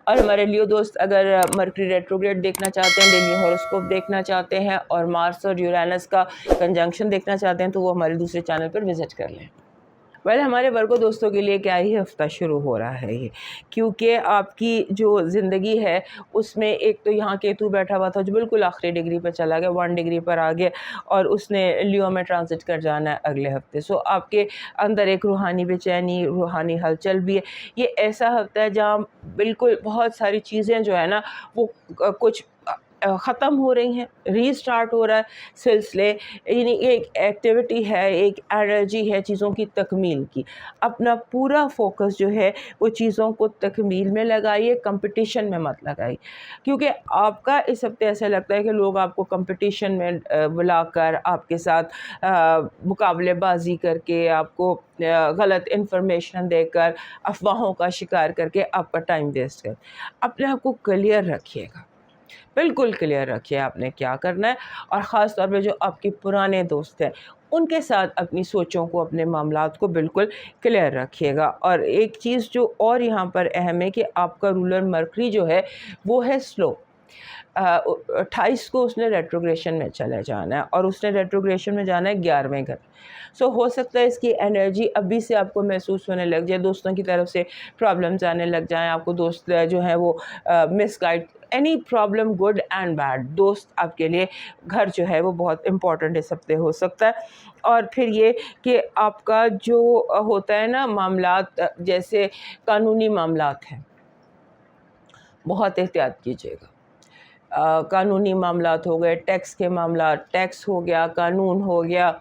اور ہمارے لیو دوست اگر مرکری ریٹروگریڈ دیکھنا چاہتے ہیں، ڈیلی ہاروسکوپ دیکھنا چاہتے ہیں اور مارس اور یورینس کا کنجنکشن دیکھنا چاہتے ہیں تو وہ ہمارے دوسرے چینل پر وزٹ کر لیں۔ ہمارے ورگو دوستوں کے لیے کیا ہی ہفتہ شروع ہو رہا ہے یہ، کیونکہ آپ کی جو زندگی ہے اس میں ایک تو یہاں کیتو بیٹھا ہوا تھا جو بالکل آخری ڈگری پہ چلا گیا، 1 ڈگری پر آ گیا، اور اس نے لیو میں ٹرانزٹ کر جانا ہے اگلے ہفتے۔ سو آپ کے اندر ایک روحانی بے چینی، روحانی ہلچل بھی ہے۔ یہ ایسا ہفتہ ہے جہاں بالکل بہت ساری چیزیں جو ہے نا وہ کچھ ختم ہو رہی ہیں، ری سٹارٹ ہو رہا ہے سلسلے، یعنی ایک ایکٹیویٹی ہے، ایک انرجی ہے چیزوں کی تکمیل کی۔ اپنا پورا فوکس جو ہے وہ چیزوں کو تکمیل میں لگائیے، کمپٹیشن میں مت لگائیے، کیونکہ آپ کا اس ہفتے ایسا لگتا ہے کہ لوگ آپ کو کمپٹیشن میں بلا کر، آپ کے ساتھ مقابلے بازی کر کے، آپ کو غلط انفارمیشن دے کر، افواہوں کا شکار کر کے آپ کا ٹائم ویسٹ کر۔ اپنے آپ کو کلیئر رکھیے گا، بالکل کلیئر رکھیے آپ نے کیا کرنا ہے، اور خاص طور پہ جو آپ کے پرانے دوست ہیں ان کے ساتھ اپنی سوچوں کو، اپنے معاملات کو بالکل کلیئر رکھیے گا۔ اور ایک چیز جو اور یہاں پر اہم ہے کہ آپ کا رولر مرکری جو ہے وہ ہے سلو۔ 28 کو اس نے ریٹروگریشن میں چلے جانا ہے، اور اس نے ریٹروگریشن میں جانا ہے 11ویں گھر۔ سو ہو سکتا ہے اس کی انرجی ابھی سے آپ کو محسوس ہونے لگ جائے، دوستوں کی طرف سے پرابلمز آنے لگ جائیں، آپ کو دوست جو ہیں وہ misguide, any problem good and bad, دوست آپ کے لیے گھر جو ہے وہ بہت امپورٹنٹ اس ہفتے ہو سکتا ہے۔ اور پھر یہ کہ آپ کا جو ہوتا ہے نا معاملات، جیسے قانونی معاملات ہیں، بہت احتیاط کیجیے گا۔ قانونی معاملات ہو گئے، ٹیکس کے معاملات، ٹیکس ہو گیا، قانون ہو گیا،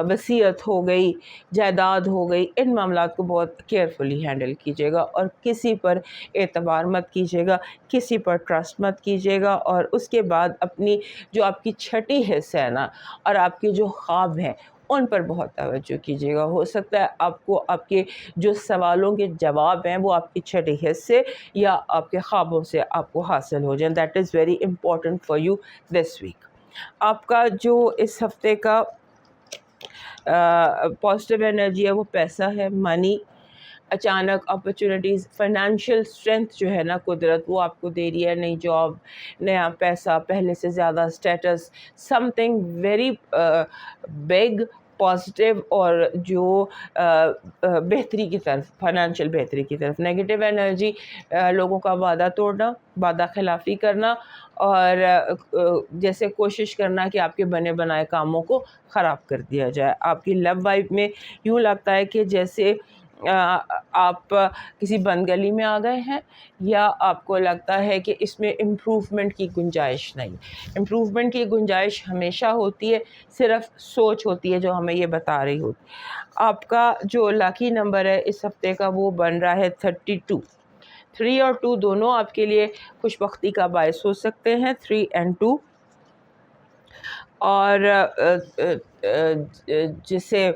وصیت ہو گئی، جائیداد ہو گئی، ان معاملات کو بہت کیئرفلی ہینڈل کیجیے گا، اور کسی پر اعتبار مت کیجیے گا، کسی پر ٹرسٹ مت کیجیے گا۔ اور اس کے بعد اپنی جو آپ کی چھٹی حصہ ہے نا، اور آپ کے جو خواب ہیں ان پر بہت توجہ کیجیے گا۔ ہو سکتا ہے آپ کو آپ کے جو سوالوں کے جواب ہیں وہ آپ کی چھٹی حصے یا آپ کے خوابوں سے آپ کو حاصل ہو جائیں۔ That is very important for you this week. آپ کا جو اس ہفتے کا پازیٹیو انرجی ہے وہ پیسہ ہے، منی، اچانک اپرچونیٹیز، فائنینشیل اسٹرینتھ جو ہے نا قدرت وہ آپ کو دے رہی ہے، نئی جاب، نیا پیسہ، پہلے سے زیادہ status, something very big positive, اور جو بہتری کی طرف، فائنینشیل بہتری کی طرف. نگیٹو انرجی، لوگوں کا وعدہ توڑنا، وعدہ خلافی کرنا، اور جیسے کوشش کرنا کہ آپ کے بنے بنائے کاموں کو خراب کر دیا جائے. آپ کی لو لائف میں یوں لگتا ہے کہ جیسے آپ کسی بند گلی میں آ گئے ہیں، یا آپ کو لگتا ہے کہ اس میں امپروومنٹ کی گنجائش نہیں. امپروومنٹ کی گنجائش ہمیشہ ہوتی ہے، صرف سوچ ہوتی ہے جو ہمیں یہ بتا رہی ہوتی. آپ کا جو لاکی نمبر ہے اس ہفتے کا وہ بن رہا ہے 32. 3 اور 2 دونوں آپ کے لیے خوش بختی کا باعث ہو سکتے ہیں. 3 and 2. اور جسے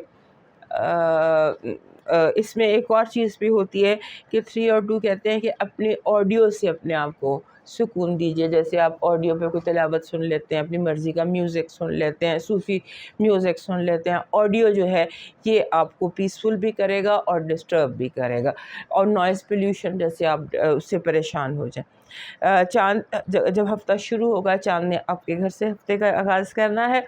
اس میں ایک اور چیز بھی ہوتی ہے کہ 3 اور 2 کہتے ہیں کہ اپنے آڈیو سے اپنے آپ کو سکون دیجیے. جیسے آپ آڈیو پہ کوئی تلاوت سن لیتے ہیں، اپنی مرضی کا میوزک سن لیتے ہیں، صوفی میوزک سن لیتے ہیں. آڈیو جو ہے یہ آپ کو پیسفل بھی کرے گا اور ڈسٹرب بھی کرے گا، اور نوائز پولیوشن جیسے آپ اس سے پریشان ہو جائیں. چاند جب ہفتہ شروع ہوگا، چاند نے آپ کے گھر سے ہفتے کا آغاز کرنا ہے.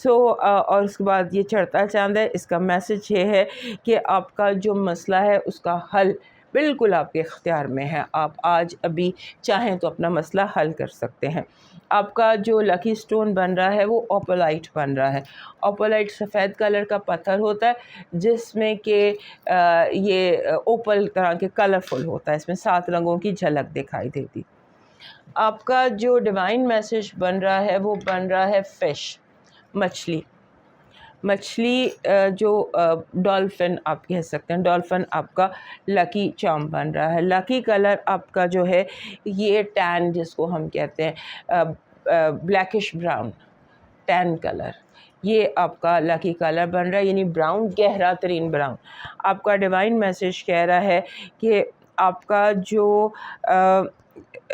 اور اس کے بعد یہ چڑھتا چاند ہے. اس کا میسج یہ ہے کہ آپ کا جو مسئلہ ہے اس کا حل بالکل آپ کے اختیار میں ہے. آپ آج ابھی چاہیں تو اپنا مسئلہ حل کر سکتے ہیں. آپ کا جو لکی سٹون بن رہا ہے وہ اوپولائٹ بن رہا ہے. اوپولائٹ سفید کلر کا پتھر ہوتا ہے جس میں کہ یہ اوپل طرح کے کلرفل ہوتا ہے، اس میں 7 رنگوں کی جھلک دکھائی دیتی. آپ کا جو ڈیوائن میسج بن رہا ہے وہ بن رہا ہے فش، مچھلی. مچھلی جو ڈولفن آپ کہہ سکتے ہیں. ڈولفن آپ کا لکی چارم بن رہا ہے. لکی کلر آپ کا جو ہے یہ ٹین، جس کو ہم کہتے ہیں بلیکش براؤن، ٹین کلر، یہ آپ کا لکی کلر بن رہا ہے، یعنی براؤن، گہرا ترین براؤن. آپ کا ڈیوائن میسج کہہ رہا ہے کہ آپ کا جو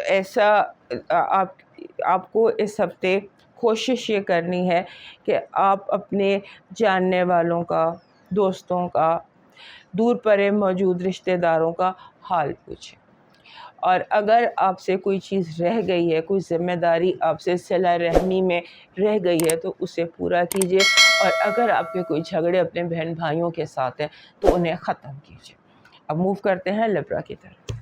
ایسا آپ کو اس ہفتے کوشش یہ کرنی ہے کہ آپ اپنے جاننے والوں کا، دوستوں کا، دور پرے موجود رشتہ داروں کا حال پوچھیں. اور اگر آپ سے کوئی چیز رہ گئی ہے، کوئی ذمہ داری آپ سے صلہ رحمی میں رہ گئی ہے تو اسے پورا کیجیے. اور اگر آپ کے کوئی جھگڑے اپنے بہن بھائیوں کے ساتھ ہیں تو انہیں ختم کیجیے. اب موو کرتے ہیں لبرا کی طرف.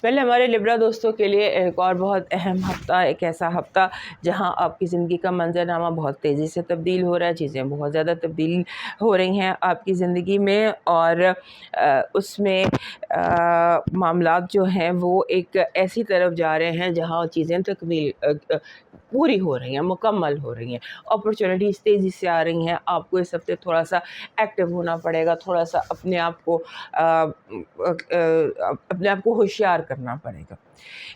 پہلے ہمارے لبرا دوستوں کے لیے ایک اور بہت اہم ہفتہ، ایک ایسا ہفتہ جہاں آپ کی زندگی کا منظرنامہ بہت تیزی سے تبدیل ہو رہا ہے. چیزیں بہت زیادہ تبدیل ہو رہی ہیں آپ کی زندگی میں، اور اس میں معاملات جو ہیں وہ ایک ایسی طرف جا رہے ہیں جہاں چیزیں پوری ہو رہی ہیں، مکمل ہو رہی ہیں. اپرچونیٹیز تیزی سے آ رہی ہیں. آپ کو اس ہفتے تھوڑا سا ایکٹیو ہونا پڑے گا، تھوڑا سا اپنے آپ کو ہوشیار کرنا پڑے گا.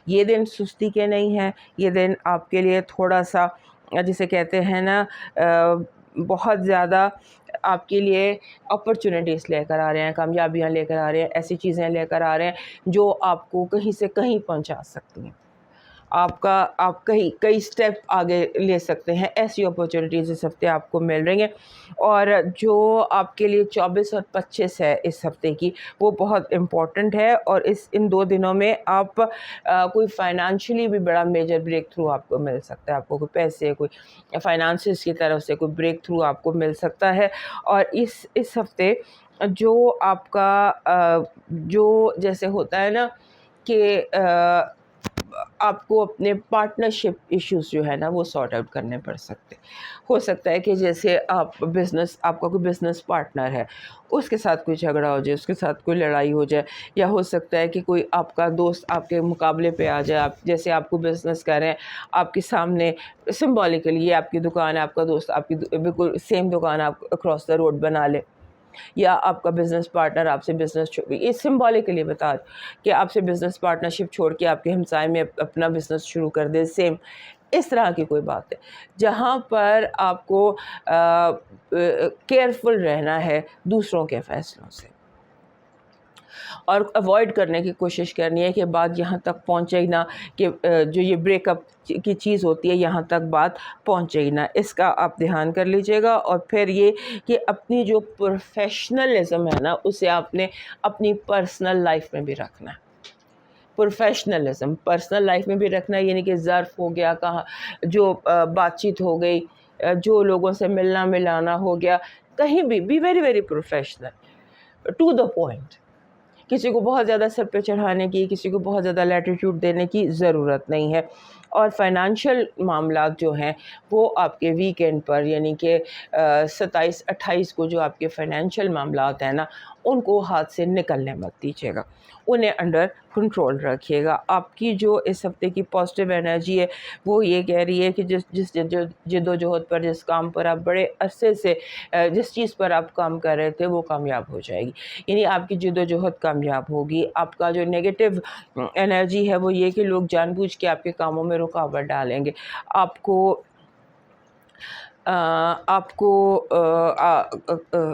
یہ دن سستی کے نہیں ہیں. یہ دن آپ کے لیے تھوڑا سا جسے کہتے ہیں نا بہت زیادہ آپ کے لیے اپرچونیٹیز لے کر آ رہے ہیں، کامیابیاں لے کر آ رہے ہیں، ایسی چیزیں لے کر آ رہے ہیں جو آپ کو کہیں سے کہیں پہنچا سکتی ہیں. آپ کئی اسٹیپ آگے لے سکتے ہیں. ایسی اپرچونیٹیز اس ہفتے آپ کو مل رہی ہیں. اور جو آپ کے لیے 24 اور 25 ہے اس ہفتے کی، وہ بہت امپورٹنٹ ہے. اور ان 2 دنوں میں آپ کوئی فائنانشلی بھی بڑا میجر بریک تھرو آپ کو مل سکتا ہے. آپ کو کوئی پیسے، کوئی فائنانسز کی طرف سے کوئی بریک تھرو آپ کو مل سکتا ہے. اور اس ہفتے جو آپ کا جو جیسے ہوتا ہے نا کہ آپ کو اپنے پارٹنرشپ ایشوز جو ہے نا وہ سارٹ آؤٹ کرنے پڑ سکتے. ہو سکتا ہے کہ جیسے آپ کا کوئی بزنس پارٹنر ہے، اس کے ساتھ کوئی جھگڑا ہو جائے، اس کے ساتھ کوئی لڑائی ہو جائے. یا ہو سکتا ہے کہ کوئی آپ کا دوست آپ کے مقابلے پہ آ جائے. جیسے آپ کو بزنس کر رہے ہیں، آپ کے سامنے سمبولیکلی یہ آپ کی دکان ہے، آپ کا دوست آپ کی بالکل سیم دکان آپ اکراس دا روڈ بنا لے، یا آپ کا بزنس پارٹنر آپ سے بزنس یہ سمبولیکلی بتا کہ آپ سے بزنس پارٹنرشپ چھوڑ کے آپ کے ہمسائے میں اپنا بزنس شروع کر دے. سیم اس طرح کی کوئی بات ہے جہاں پر آپ کو کیئرفل رہنا ہے دوسروں کے فیصلوں سے. اور اوائڈ کرنے کی کوشش کرنی ہے کہ بات یہاں تک پہنچے ہی نہ کہ جو یہ بریک اپ کی چیز ہوتی ہے یہاں تک بات پہنچے ہی نہ. اس کا آپ دھیان کر لیجیے گا. اور پھر یہ کہ اپنی جو پروفیشنلزم ہے نا اسے آپ نے اپنی پرسنل لائف میں بھی رکھنا ہے. پروفیشنلزم پرسنل لائف میں بھی رکھنا ہے, یعنی کہ ظرف ہو گیا, کہاں جو بات چیت ہو گئی, جو لوگوں سے ملنا ملانا ہو گیا, کہیں بھی be very very professional, to the point. کسی کو بہت زیادہ سر پہ چڑھانے کی, کسی کو بہت زیادہ لیٹیٹیوڈ دینے کی ضرورت نہیں ہے. اور فائنانشیل معاملات جو ہیں وہ آپ کے ویکینڈ پر, یعنی کہ 27-28 کو جو آپ کے فائنینشیل معاملات ہیں نا ان کو ہاتھ سے نکلنے مت دیجیے گا, انہیں انڈر کنٹرول رکھیے گا. آپ کی جو اس ہفتے کی پازیٹیو انرجی ہے وہ یہ کہہ رہی ہے کہ جس جد و جہد پر, جس کام پر آپ بڑے عرصے سے جس چیز پر آپ کام کر رہے تھے وہ کامیاب ہو جائے گی. یعنی آپ کی جد و جہد کامیاب ہوگی. آپ کا جو نیگیٹو انرجی ہے وہ یہ کہ لوگ جان بوجھ کے آپ کے کاموں میں رکاوٹ ڈالیں گے, آپ کو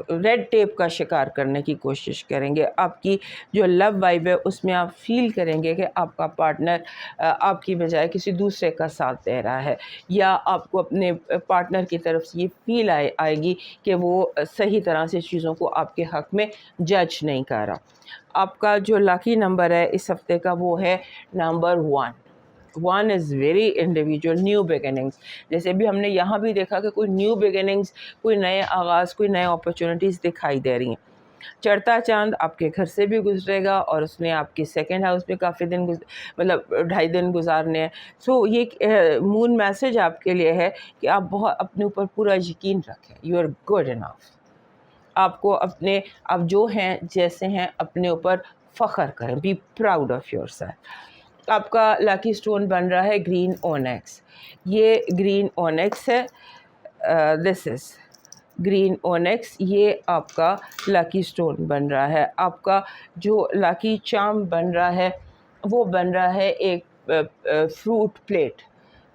ریڈ ٹیپ کا شکار کرنے کی کوشش کریں گے. آپ کی جو لو وائب ہے اس میں آپ فیل کریں گے کہ آپ کا پارٹنر آپ کی بجائے کسی دوسرے کا ساتھ دے رہا ہے, یا آپ کو اپنے پارٹنر کی طرف سے یہ فیل آئے گی کہ وہ صحیح طرح سے چیزوں کو آپ کے حق میں جج نہیں کر رہا. آپ کا جو لاکی نمبر ہے اس ہفتے کا وہ ہے number 1. 1 is very individual, new beginnings. جیسے بھی ہم نے یہاں بھی دیکھا کہ کوئی نیو بگننگس, کوئی نئے آغاز, کوئی نئے اپرچونٹیز دکھائی دے رہی ہیں. چڑھتا چاند آپ کے گھر سے بھی گزرے گا اور اس نے آپ کے سیکنڈ ہاؤس میں کافی دن مطلب 2.5 دن گزارنے ہیں. سو یہ مون میسج آپ کے لیے ہے کہ آپ بہت اپنے اوپر پورا یقین رکھیں. You are good enough. آپ کو آپ جو ہیں جیسے ہیں اپنے اوپر فخر کریں. Be proud of yourself. آپ کا لاکی سٹون بن رہا ہے گرین اونیکس. یہ گرین اونیکس ہے, دس از گرین اونیکس. یہ آپ کا لاکی سٹون بن رہا ہے. آپ کا جو لاکی چارم بن رہا ہے وہ بن رہا ہے ایک فروٹ پلیٹ,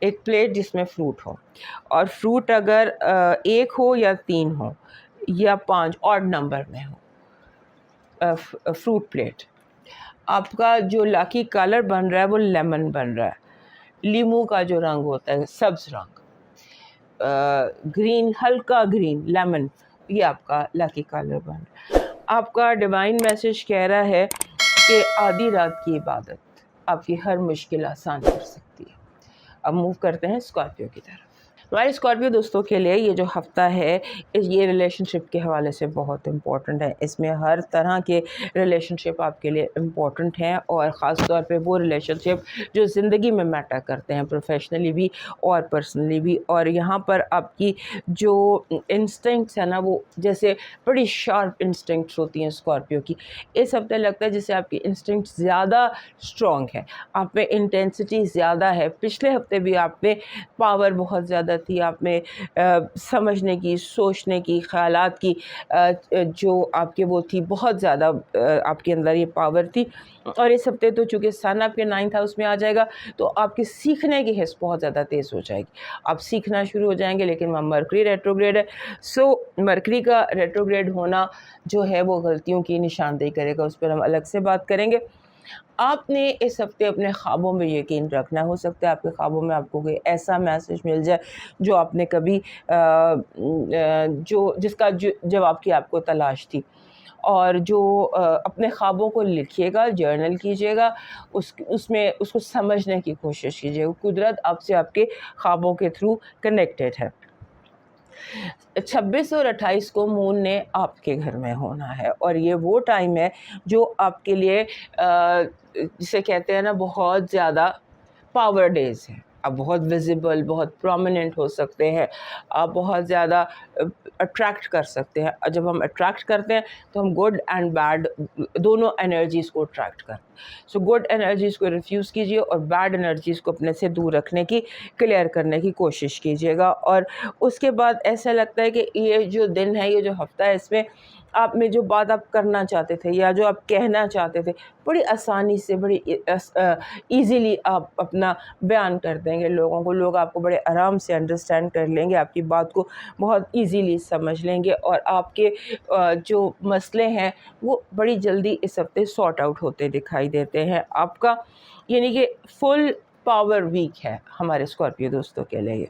ایک پلیٹ جس میں فروٹ ہو, اور فروٹ اگر 1 ہو یا 3 ہو یا 5 آڈ نمبر میں ہو, فروٹ پلیٹ. آپ کا جو لاکی کلر بن رہا ہے وہ لیمن بن رہا ہے. لیمو کا جو رنگ ہوتا ہے, سبز رنگ, گرین, ہلکا گرین, لیمن, یہ آپ کا لاکی کلر بن رہا ہے. آپ کا ڈیوائن میسج کہہ رہا ہے کہ آدھی رات کی عبادت آپ کی ہر مشکل آسان کر سکتی ہے. اب موو کرتے ہیں اسکارپیو کی طرف. ہمارے اسکارپیو دوستوں کے لیے یہ جو ہفتہ ہے یہ ریلیشن شپ کے حوالے سے بہت امپورٹنٹ ہے. اس میں ہر طرح کے ریلیشن شپ آپ کے لیے امپورٹنٹ ہیں, اور خاص طور پہ وہ ریلیشن شپ جو زندگی میں میٹر کرتے ہیں, پروفیشنلی بھی اور پرسنلی بھی. اور یہاں پر آپ کی جو انسٹنکٹس ہیں نا وہ جیسے بڑی شارپ انسٹنکٹس ہوتی ہیں اسکارپیو کی. اس ہفتے لگتا ہے جیسے آپ کی انسٹنکٹس زیادہ اسٹرانگ ہے, آپ میں انٹینسٹی زیادہ ہے. پچھلے ہفتے بھی آپ میں پاور بہت زیادہ تھی, آپ میں سمجھنے کی, سوچنے کی, خیالات کی جو آپ کے وہ تھی بہت زیادہ آپ کے اندر یہ پاور تھی. اور اس ہفتے تو چونکہ سن آپ کے 9th ہاؤس میں آ جائے گا تو آپ کی سیکھنے کی حس بہت زیادہ تیز ہو جائے گی. آپ سیکھنا شروع ہو جائیں گے. لیکن وہاں مرکری ریٹروگریڈ ہے, سو مرکری کا ریٹروگریڈ ہونا جو ہے وہ غلطیوں کی نشاندہی کرے گا, اس پر ہم الگ سے بات کریں گے. آپ نے اس ہفتے اپنے خوابوں میں یقین رکھنا. ہو سکتا ہے آپ کے خوابوں میں آپ کو کوئی ایسا میسج مل جائے جو آپ نے کبھی جس کا جواب کی آپ کو تلاش تھی. اور جو اپنے خوابوں کو لکھیے گا, جرنل کیجیے گا, اس میں اس کو سمجھنے کی کوشش کیجیے گا. قدرت آپ سے آپ کے خوابوں کے تھرو کنیکٹڈ ہے. 26 اور 28 کو مون نے آپ کے گھر میں ہونا ہے, اور یہ وہ ٹائم ہے جو آپ کے لیے جسے کہتے ہیں نا بہت زیادہ پاور ڈیز ہیں. آپ بہت ویزیبل, بہت پرومیننٹ ہو سکتے ہیں, آپ بہت زیادہ اٹریکٹ کر سکتے ہیں. جب ہم اٹریکٹ کرتے ہیں تو ہم گڈ اینڈ بیڈ دونوں انرجیز کو اٹریکٹ کرتے ہیں. سو گڈ انرجیز کو ریفیوز کیجیے اور بیڈ انرجیز کو اپنے سے دور رکھنے کی, کلیئر کرنے کی کوشش کیجیے گا. اور اس کے بعد ایسا لگتا ہے کہ یہ جو دن ہے, یہ جو ہفتہ ہے, اس میں آپ میں جو بات آپ کرنا چاہتے تھے یا جو آپ کہنا چاہتے تھے بڑی آسانی سے بڑی ایزیلی آپ اپنا بیان کر دیں گے لوگوں کو. لوگ آپ کو بڑے آرام سے انڈرسٹینڈ کر لیں گے, آپ کی بات کو بہت ایزیلی سمجھ لیں گے, اور آپ کے جو مسئلے ہیں وہ بڑی جلدی اس ہفتے سارٹ آؤٹ ہوتے دکھائی دیتے ہیں. آپ کا یعنی کہ فل پاور ویک ہے ہمارے اسکارپیو دوستوں کے لیے.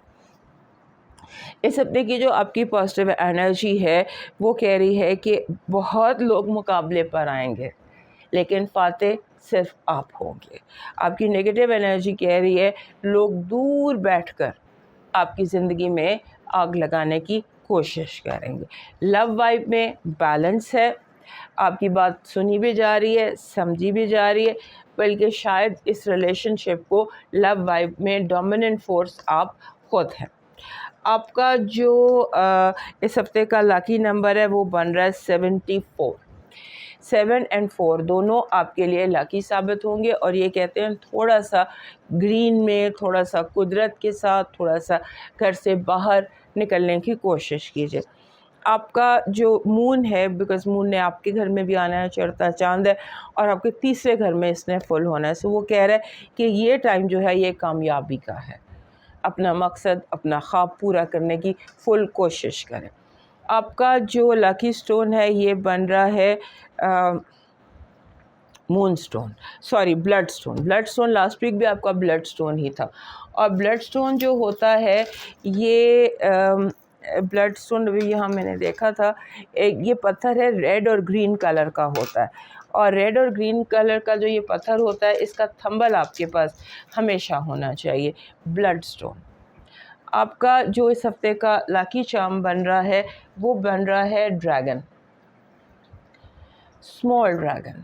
اس ہفتے کی جو آپ کی پازیٹیو انرجی ہے وہ کہہ رہی ہے کہ بہت لوگ مقابلے پر آئیں گے لیکن فاتح صرف آپ ہوں گے. آپ کی نگیٹو انرجی کہہ رہی ہے لوگ دور بیٹھ کر آپ کی زندگی میں آگ لگانے کی کوشش کریں گے. لو وائب میں بیلنس ہے, آپ کی بات سنی بھی جا رہی ہے, سمجھی بھی جا رہی ہے, بلکہ شاید اس ریلیشن شپ کو لو وائب میں ڈومیننٹ فورس آپ خود ہیں. آپ کا جو اس ہفتے کا لاکی نمبر ہے وہ بن رہا ہے 74. 7 اور 4 دونوں آپ کے لیے لاکی ثابت ہوں گے, اور یہ کہتے ہیں تھوڑا سا گرین میں, تھوڑا سا قدرت کے ساتھ, تھوڑا سا گھر سے باہر نکلنے کی کوشش کیجیے. آپ کا جو مون ہے, بیکاز مون نے آپ کے گھر میں بھی آنا ہے, چڑھتا چاند ہے, اور آپ کے تیسرے گھر میں اس نے فل ہونا ہے, سو وہ کہہ رہا ہے کہ یہ ٹائم جو ہے یہ کامیابی کا ہے. اپنا مقصد, اپنا خواب پورا کرنے کی فل کوشش کریں. آپ کا جو لاکی سٹون ہے یہ بن رہا ہے moonstone, sorry bloodstone. Bloodstone last week بھی آپ کا بلڈ سٹون ہی تھا, اور بلڈ سٹون جو ہوتا ہے یہ بلڈ سٹون بھی یہاں میں نے دیکھا تھا, یہ پتھر ہے ریڈ اور گرین کلر کا ہوتا ہے, اور ریڈ اور گرین کلر کا جو یہ پتھر ہوتا ہے اس کا تھمبل آپ کے پاس ہمیشہ ہونا چاہیے, بلڈ سٹون. آپ کا جو اس ہفتے کا لاکی چارم بن رہا ہے وہ بن رہا ہے ڈریگن, اسمال ڈریگن.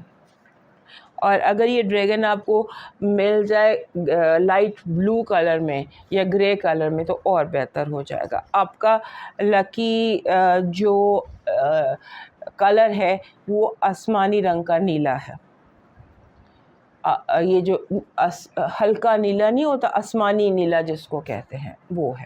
اور اگر یہ ڈریگن آپ کو مل جائے لائٹ بلو کلر میں یا گرے کلر میں تو اور بہتر ہو جائے گا. آپ کا لکی جو کلر ہے وہ آسمانی رنگ کا نیلا ہے. یہ جو ہلکا نیلا نہیں ہوتا, آسمانی نیلا جس کو کہتے ہیں وہ ہے.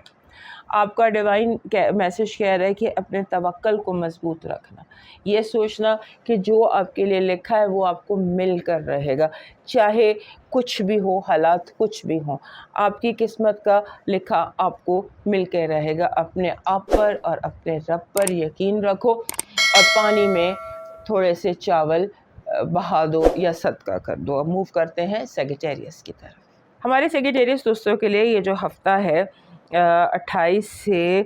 آپ کا ڈیوائن میسج کہہ رہا ہے کہ اپنے توکل کو مضبوط رکھنا, یہ سوچنا کہ جو آپ کے لیے لکھا ہے وہ آپ کو مل کر رہے گا, چاہے کچھ بھی ہو, حالات کچھ بھی ہوں, آپ کی قسمت کا لکھا آپ کو مل کے رہے گا. اپنے آپ پر اور اپنے رب پر یقین رکھو, اور پانی میں تھوڑے سے چاول بہا دو یا صدقہ کر دو. اب موو کرتے ہیں سیگیٹیریس کی طرف. ہمارے سیگیٹیریس دوستوں کے لیے یہ جو ہفتہ ہے 28 سے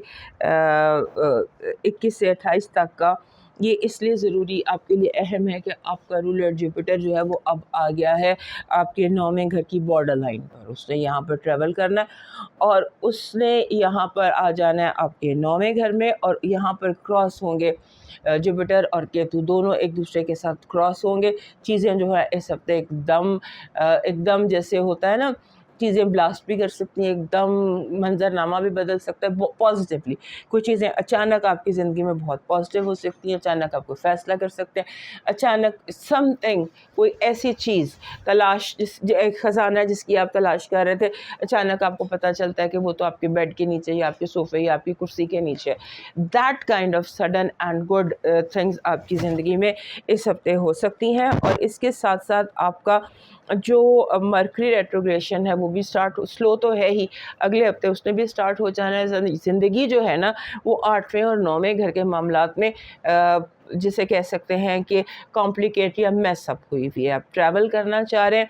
21 سے 28 تک کا, یہ اس لیے ضروری آپ کے لیے اہم ہے کہ آپ کا رولر جوپیٹر جو ہے وہ اب آ گیا ہے آپ کے 9ویں گھر کی بارڈر لائن پر. اس نے یہاں پر ٹریول کرنا ہے, اور اس نے یہاں پر آ جانا ہے آپ کے 9ویں گھر میں, اور یہاں پر کراس ہوں گے جوپیٹر اور کیتو, دونوں ایک دوسرے کے ساتھ کراس ہوں گے. چیزیں جو ہے اس ہفتے ایک دم جیسے ہوتا ہے نا, چیزیں بلاسٹ بھی کر سکتی ہیں, ایک دم منظرنامہ بھی بدل سکتا ہے پازیٹیولی. کچھ چیزیں اچانک آپ کی زندگی میں بہت پازیٹیو ہو سکتی ہیں, اچانک آپ کو فیصلہ کر سکتے ہیں, اچانک سم تھنگ کوئی ایسی چیز تلاش, ایک خزانہ جس کی آپ تلاش کر رہے تھے, اچانک آپ کو پتہ چلتا ہے کہ وہ تو آپ کے بیڈ کے نیچے یا آپ کے صوفے یا آپ کی کرسی کے نیچے. That kind of sudden and good things آپ کی زندگی میں اس ہفتے ہو سکتی ہیں. اور اس کے ساتھ ساتھ آپ کا جو مرکری ریٹروگریشن ہے وہ بھی سٹارٹ, سلو تو ہے ہی, اگلے ہفتے اس نے بھی سٹارٹ ہو جانا ہے. زندگی جو ہے نا وہ 8ویں اور 9ویں گھر کے معاملات میں جسے کہہ سکتے ہیں کہ کمپلیکیٹ یا میس اپ ہوئی ہوئی ہے. آپ ٹریول کرنا چاہ رہے ہیں,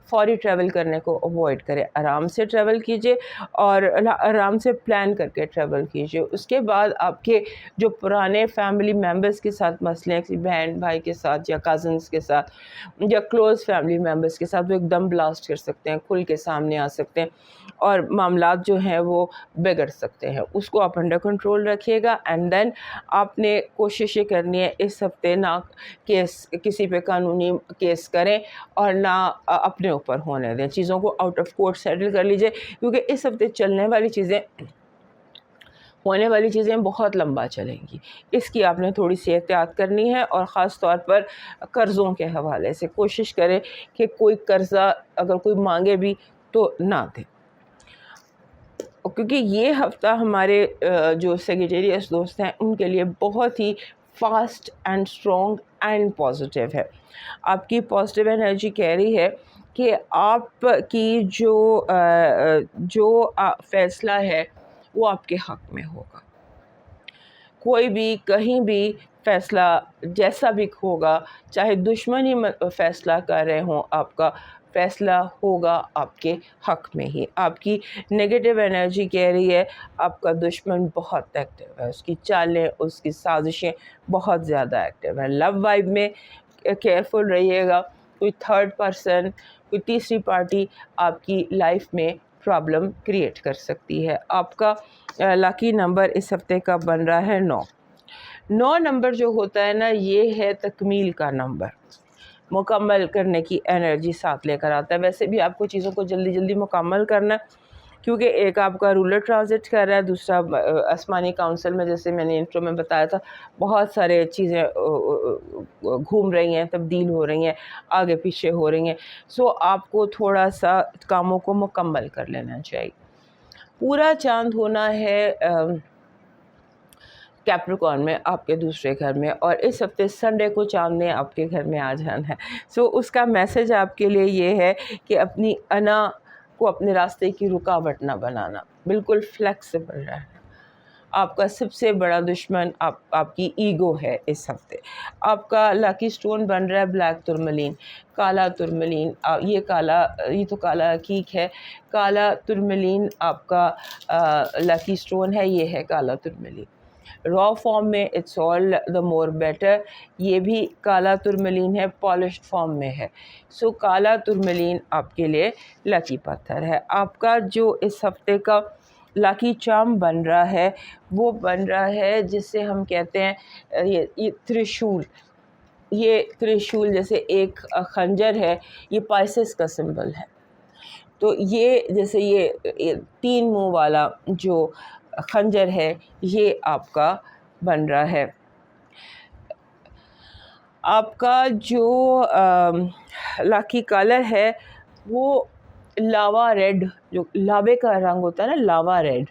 فوری ٹریول کرنے کو اوائڈ کریں, آرام سے ٹریول کیجیے اور آرام سے پلان کر کے ٹریول کیجیے. اس کے بعد آپ کے جو پرانے فیملی ممبرس کے ساتھ مسئلے ہیں, کسی بہن بھائی کے ساتھ یا کزنس کے ساتھ یا کلوز فیملی ممبرس کے ساتھ, وہ ایک دم بلاسٹ کر سکتے ہیں, کھل کے سامنے آ سکتے ہیں, اور معاملات جو ہیں وہ بگڑ سکتے ہیں. اس کو آپ انڈر کنٹرول رکھیے گا. اینڈ دین آپ نے کوشش یہ کرنی ہے اس ہفتے نہ کسی پہ قانونی کیس کریں اور نہ اپنے اوپر ہونے دیں, چیزوں کو آؤٹ آف کورٹ سیٹل کر لیجئے, کیونکہ اس ہفتے ہونے والی چیزیں بہت لمبا چلیں گی. اس کی آپ نے تھوڑی سی احتیاط کرنی ہے, اور خاص طور پر قرضوں کے حوالے سے کوشش کریں کہ کوئی قرضہ اگر کوئی مانگے بھی تو نہ دے, کیونکہ یہ ہفتہ ہمارے جو سیگیٹیریس دوست ہیں ان کے لیے بہت ہی fast and strong and positive ہے. آپ کی پازیٹیو انرجی کہہ رہی ہے کہ آپ کی جو فیصلہ ہے وہ آپ کے حق میں ہوگا. کوئی بھی کہیں بھی فیصلہ جیسا بھی ہوگا, چاہے دشمن ہی فیصلہ کر رہے ہوں, آپ کا فیصلہ ہوگا آپ کے حق میں ہی. آپ کی نگیٹو انرجی کہہ رہی ہے آپ کا دشمن بہت ایکٹیو ہے, اس کی چالیں, اس کی سازشیں بہت زیادہ ایکٹیو ہیں. لو وائب میں کیئرفل رہیے گا, کوئی تھرڈ پرسن, کوئی تیسری پارٹی آپ کی لائف میں پرابلم کریٹ کر سکتی ہے. آپ کا لاکی نمبر اس ہفتے کا بن رہا ہے 9. 9 نمبر جو ہوتا ہے نا, یہ ہے تکمیل کا نمبر, مکمل کرنے کی انرجی ساتھ لے کر آتا ہے. ویسے بھی آپ کو چیزوں کو جلدی جلدی مکمل کرنا ہے, کیونکہ ایک آپ کا رولر ٹرانزٹ کر رہا ہے, دوسرا آسمانی کاؤنسل میں, جیسے میں نے انٹرو میں بتایا تھا, بہت سارے چیزیں گھوم رہی ہیں, تبدیل ہو رہی ہیں, آگے پیچھے ہو رہی ہیں. سو آپ کو تھوڑا سا کاموں کو مکمل کر لینا چاہیے. پورا چاند ہونا ہے کیپریکارن میں, آپ کے دوسرے گھر میں, اور اس ہفتے سنڈے کو چاند نے آپ کے گھر میں آ جانا ہے. سو اس کا میسج آپ کے لیے یہ ہے کہ اپنی انا کو اپنے راستے کی رکاوٹ نہ بنانا, بالکل فلیکسیبل رہنا. آپ کا سب سے بڑا دشمن آپ کی ایگو ہے اس ہفتے. آپ کا لاکی سٹون بن رہا ہے بلیک ترملین, کالا ترملین. یہ تو کالا حقیق ہے. کالا ترملین آپ کا لاکی سٹون ہے, یہ ہے کالا ترملین. را فارم میں it's all the more better, یہ بھی کالا ترملین ہے, پالشڈ فارم میں ہے. سو کالا ترملین آپ کے لیے لاکی پتھر ہے. آپ کا جو اس ہفتے کا لاکی چارم بن رہا ہے وہ بن رہا ہے جسے ہم کہتے ہیں یہ ترشول. یہ ترشول جیسے ایک خنجر ہے, یہ پائسس کا سمبل ہے. تو یہ جیسے یہ 3 منہ والا جو خنجر ہے یہ آپ کا بن رہا ہے. آپ کا جو لاکی کلر ہے وہ لاوا ریڈ, جو لاوے کا رنگ ہوتا ہے نا, لاوا ریڈ,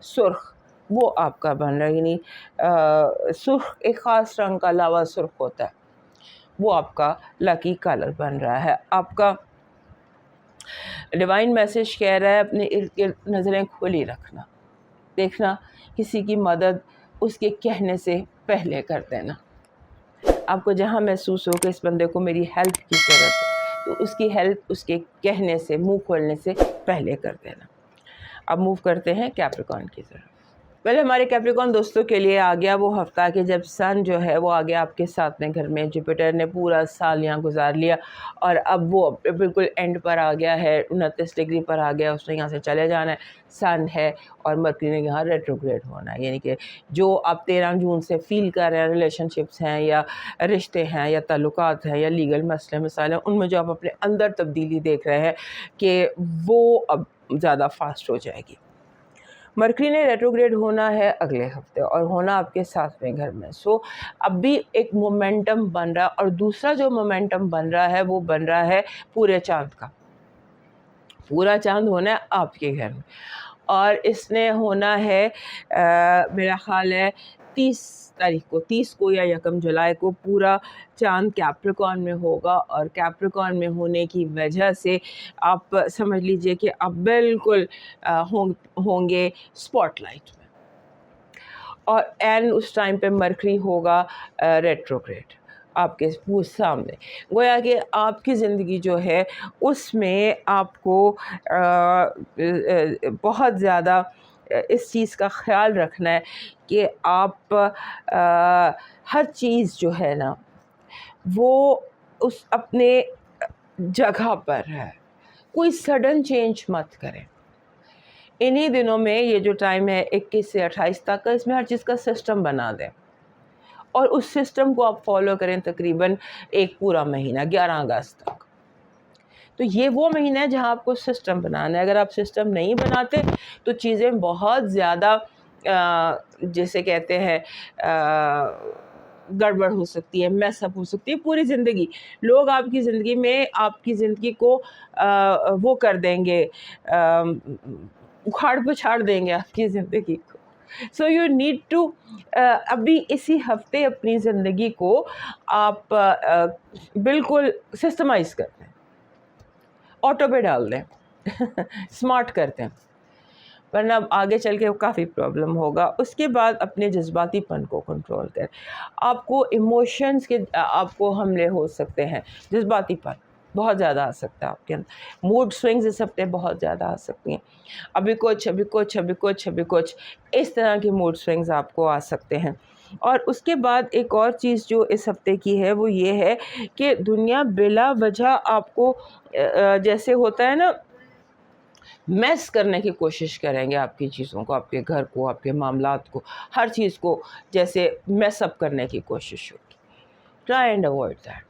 سرخ, وہ آپ کا بن رہا ہے. یعنی سرخ ایک خاص رنگ کا لاوا سرخ ہوتا ہے, وہ آپ کا لاکی کلر بن رہا ہے. آپ کا ڈیوائن میسج کہہ رہا ہے اپنے ارد گرد نظریں کھلی رکھنا, دیکھنا کسی کی مدد اس کے کہنے سے پہلے کر دینا. آپ کو جہاں محسوس ہو کہ اس بندے کو میری ہیلپ کی ضرورت ہے, تو اس کی ہیلپ اس کے کہنے سے, منہ کھولنے سے پہلے کر دینا. اب موو کرتے ہیں کیپریکارن کی طرف. پہلے ہمارے کیپریکارن دوستوں کے لیے آ گیا وہ ہفتہ کہ جب سن جو ہے وہ آ گیا آپ کے 7ویں گھر میں. جوپیٹر نے پورا سال یہاں گزار لیا اور اب وہ بالکل اینڈ پر آ گیا ہے, 29 ڈگری پر آ گیا, اس نے یہاں سے چلے جانا ہے. سن ہے اور مرکری نے یہاں ریٹروگریڈ ہونا ہے. یعنی کہ جو آپ 13 جون سے فیل کر رہے ہیں, ریلیشن شپس ہیں یا رشتے ہیں یا تعلقات ہیں یا لیگل مسئلے مسائل ہیں, ان میں جو آپ اپنے اندر تبدیلی دیکھ رہے ہیں کہ وہ اب زیادہ فاسٹ ہو جائے گی. مرکری نے ریٹروگریڈ ہونا ہے اگلے ہفتے اور ہونا آپ کے 7ویں گھر میں. سو اب بھی ایک مومنٹم بن رہا ہے, اور دوسرا جو مومنٹم بن رہا ہے وہ بن رہا ہے پورے چاند کا. پورا چاند ہونا ہے آپ کے گھر میں, اور اس نے ہونا ہے میرا خیال ہے 30 تاریخ کو, 30 کو یا 1 جولائی کو پورا چاند کیپریکارن میں ہوگا. اور کیپریکارن میں ہونے کی وجہ سے آپ سمجھ لیجئے کہ آپ بالکل ہوں گے اسپاٹ لائٹ میں, اور اینڈ اس ٹائم پہ مرکری ہوگا ریٹروگریڈ آپ کے سامنے. گویا کہ آپ کی زندگی جو ہے اس میں آپ کو بہت زیادہ اس چیز کا خیال رکھنا ہے کہ آپ ہر چیز جو ہے نا وہ اس اپنے جگہ پر ہے, کوئی سڈن چینج مت کریں. انہی دنوں میں یہ جو ٹائم ہے 21 سے 28 تک کا, اس میں ہر چیز کا سسٹم بنا دیں اور اس سسٹم کو آپ فالو کریں تقریباً ایک پورا مہینہ 11 اگست تک. تو یہ وہ مہینہ ہے جہاں آپ کو سسٹم بنانا ہے. اگر آپ سسٹم نہیں بناتے تو چیزیں بہت زیادہ جیسے کہتے ہیں گڑبڑ ہو سکتی ہے, میس اپ ہو سکتی ہے پوری زندگی. لوگ آپ کی زندگی میں آپ کی زندگی کو وہ کر دیں گے, اکھاڑ پچھاڑ دیں گے آپ کی زندگی کو. سو یو نیڈ ٹو ابھی اسی ہفتے اپنی زندگی کو آپ بالکل سسٹمائز کر دیں، آٹو پہ ڈال دیں، اسمارٹ کر دیں، ورنہ اب آگے چل کے کافی پرابلم ہوگا. اس کے بعد اپنے جذباتی پن کو کنٹرول کریں. آپ کو ایموشنز کے آپ کو حملے ہو سکتے ہیں، جذباتی پن بہت زیادہ آ سکتا ہے آپ کے اندر، موڈ سوئنگز اس ہفتے بہت زیادہ آ سکتی ہیں، ابھی کچھ اس طرح کی موڈ سوئنگز آپ کو آ سکتے ہیں. اور اس کے بعد ایک اور چیز جو اس ہفتے کی ہے وہ یہ ہے کہ دنیا بلا وجہ آپ کو جیسے ہوتا ہے نا میس کرنے کی کوشش کریں گے، آپ کی چیزوں کو، آپ کے گھر کو، آپ کے معاملات کو، ہر چیز کو جیسے میس اپ کرنے کی کوشش ہوگی. Try and avoid that.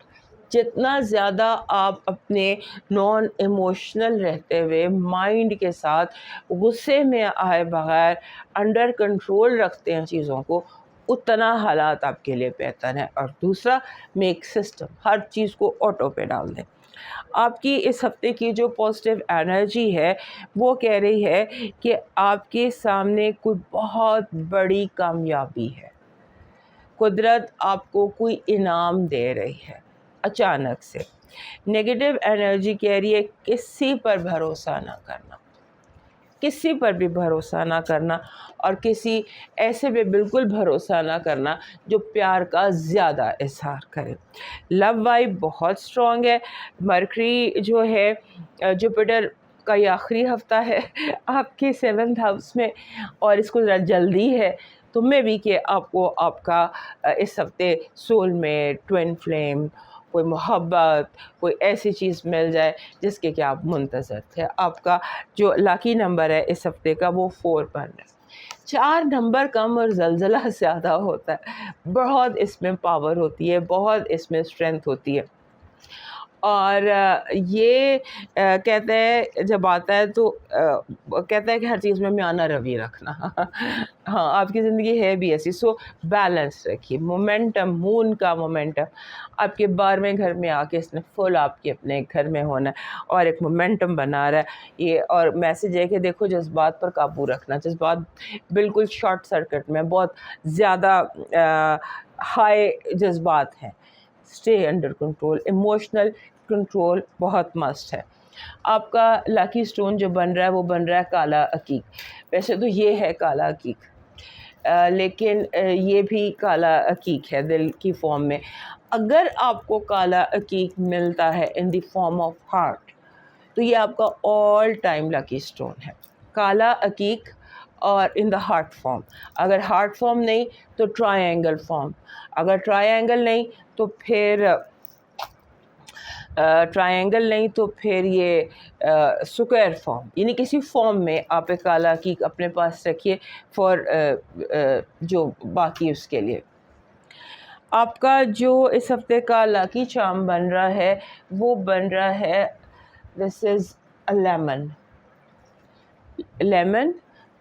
جتنا زیادہ آپ اپنے نان ایموشنل رہتے ہوئے مائنڈ کے ساتھ غصے میں آئے بغیر انڈر کنٹرول رکھتے ہیں چیزوں کو، اتنا حالات آپ کے لیے بہتر ہیں. اور دوسرا، میک سسٹم، ہر چیز کو آٹو پہ ڈال دیں. آپ کی اس ہفتے کی جو پازیٹیو انرجی ہے وہ کہہ رہی ہے کہ آپ کے سامنے کوئی بہت بڑی کامیابی ہے، قدرت آپ کو کوئی انعام دے رہی ہے اچانک سے. نیگیٹو انرجی کہہ رہی ہے کسی پر بھروسہ نہ کرنا، کسی پر بھی بھروسہ نہ کرنا، اور کسی ایسے پہ بالکل بھروسہ نہ کرنا جو پیار کا زیادہ اظہار کرے. لو وائب بہت اسٹرانگ ہے. مرکری جو ہے جوپیٹر کا یہ آخری ہفتہ ہے آپ کے 7th ہاؤس میں، اور اس کو ذرا جلدی ہے تو میں بھی کہ آپ کو آپ کا اس ہفتے سول میٹ، ٹوین فلیم، کوئی محبت، کوئی ایسی چیز مل جائے جس کے کہ آپ منتظر تھے. آپ کا جو لاکی نمبر ہے اس ہفتے کا وہ 4 بن رہا ہے. 4 نمبر کم اور زلزلہ زیادہ ہوتا ہے، بہت اس میں پاور ہوتی ہے، بہت اس میں اسٹرینتھ ہوتی ہے. اور یہ کہتے ہیں جب آتا ہے تو کہتا ہے کہ ہر چیز میں میانہ روی رکھنا. ہاں آپ کی زندگی ہے بھی ایسی. سو بیلنس رکھیے. مومنٹم، مون کا مومنٹم آپ کے 12ویں گھر میں آ کے اس نے فل آپ کے اپنے گھر میں ہونا ہے اور ایک مومنٹم بنا رہا ہے یہ. اور میسج ہے کہ دیکھو جذبات پر قابو رکھنا. جذبات بالکل شارٹ سرکٹ میں بہت زیادہ ہائی جذبات ہیں. Stay under control. Emotional control بہت مسٹ ہے. آپ کا لاکی سٹون جو بن رہا ہے وہ بن رہا ہے کالا عقیق. ویسے تو یہ ہے کالا عقیق لیکن یہ بھی کالا عقیق ہے دل کی فارم میں. اگر آپ کو کالا عقیق ملتا ہے ان دی فارم آف ہارٹ تو یہ آپ کا آل ٹائم لاکی سٹون ہے. کالا عقیق اور ان دا ہارٹ فارم. اگر ہارٹ فارم نہیں تو ٹرائی اینگل فارم. اگر ٹرائی اینگل نہیں تو پھر یہ اسکوائر فارم، یعنی کسی فارم میں آپ ایک کالا عقیق اپنے پاس رکھیے فار جو باقی اس کے لیے. آپ کا جو اس ہفتے کا لاکی چارم بن رہا ہے وہ بن رہا ہے دس از لیمن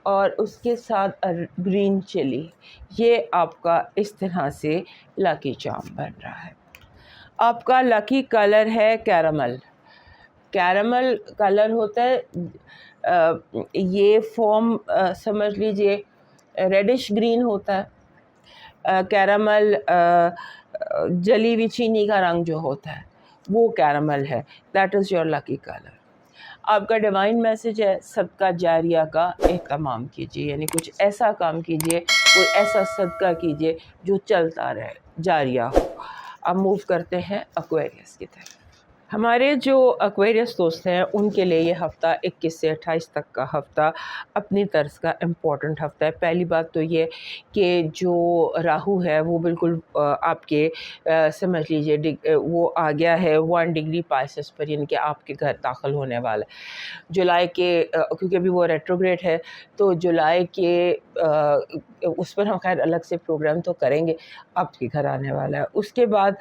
اور اس کے ساتھ گرین چلی. یہ آپ کا اس طرح سے لاکی چارم بن رہا ہے. آپ کا لاکی کلر ہے کیرمل. کیرمل کلر ہوتا ہے یہ فارم سمجھ لیجئے ریڈش گرین ہوتا ہے. کیرمل جلی ہوئی چینی کا رنگ جو ہوتا ہے وہ کیرمل ہے. That is your lucky colour. آپ کا ڈیوائن میسج ہے صدقہ جاریہ کا اہتمام کیجیے، یعنی کچھ ایسا کام کیجیے، کوئی ایسا صدقہ کیجیے جو چلتا رہے، جاریہ ہو. اب موو کرتے ہیں ایکویریس کی طرف. ہمارے جو ایکویریس دوست ہیں ان کے لیے یہ ہفتہ 21 سے 28 تک کا ہفتہ اپنی طرز کا امپورٹنٹ ہفتہ ہے. پہلی بات تو یہ کہ جو راہو ہے وہ بالکل آپ کے سمجھ لیجئے وہ آ گیا ہے 1 ڈگری پائسس پر، یعنی کہ آپ کے گھر داخل ہونے والا ہے جولائی کے، کیونکہ ابھی وہ ریٹروگریڈ ہے تو جولائی کے اس پر ہم خیر الگ سے پروگرام تو کریں گے. آپ کے گھر آنے والا ہے. اس کے بعد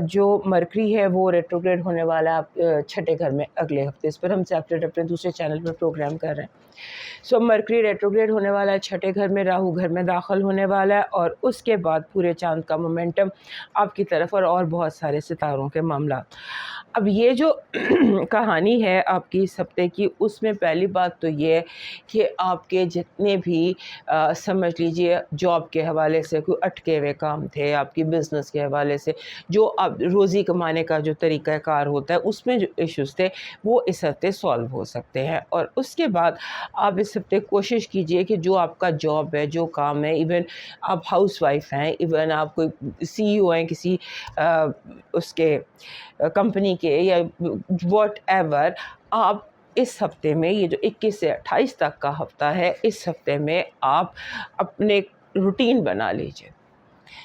جو مرکری ہے وہ ریٹروگریڈ ہونے والا ہے آپ چھٹے گھر میں اگلے ہفتے. اس پر ہم سیپریٹ اپنے دوسرے چینل پر پروگرام کر رہے ہیں. سو مرکری ریٹروگریڈ ہونے والا ہے چھٹے گھر میں, راہو گھر میں داخل ہونے والا ہے, اور اس کے بعد پورے چاند کا مومنٹم آپ کی طرف اور بہت سارے ستاروں کے معاملات. اب یہ جو کہانی ہے آپ کی اس ہفتے کی, اس میں پہلی بات تو یہ ہے کہ آپ کے جتنے بھی سمجھ لیجئے جاب کے حوالے سے کوئی اٹکے ہوئے کام تھے, آپ کی بزنس کے حوالے سے جو آپ روزی کمانے کا جو طریقہ کار ہوتا ہے اس میں جو ایشوز تھے وہ اس ہفتے سالو ہو سکتے ہیں. اور اس کے بعد آپ اس ہفتے کوشش کیجئے کہ جو آپ کا جاب ہے, جو کام ہے, ایون آپ ہاؤس وائف ہیں, ایون آپ کوئی سی ای او ہیں کسی اس کے کمپنی کے, یا واٹ ایور, آپ اس ہفتے میں یہ جو 21 سے 28 تک کا ہفتہ ہے, اس ہفتے میں آپ اپنے روٹین بنا لیجئے,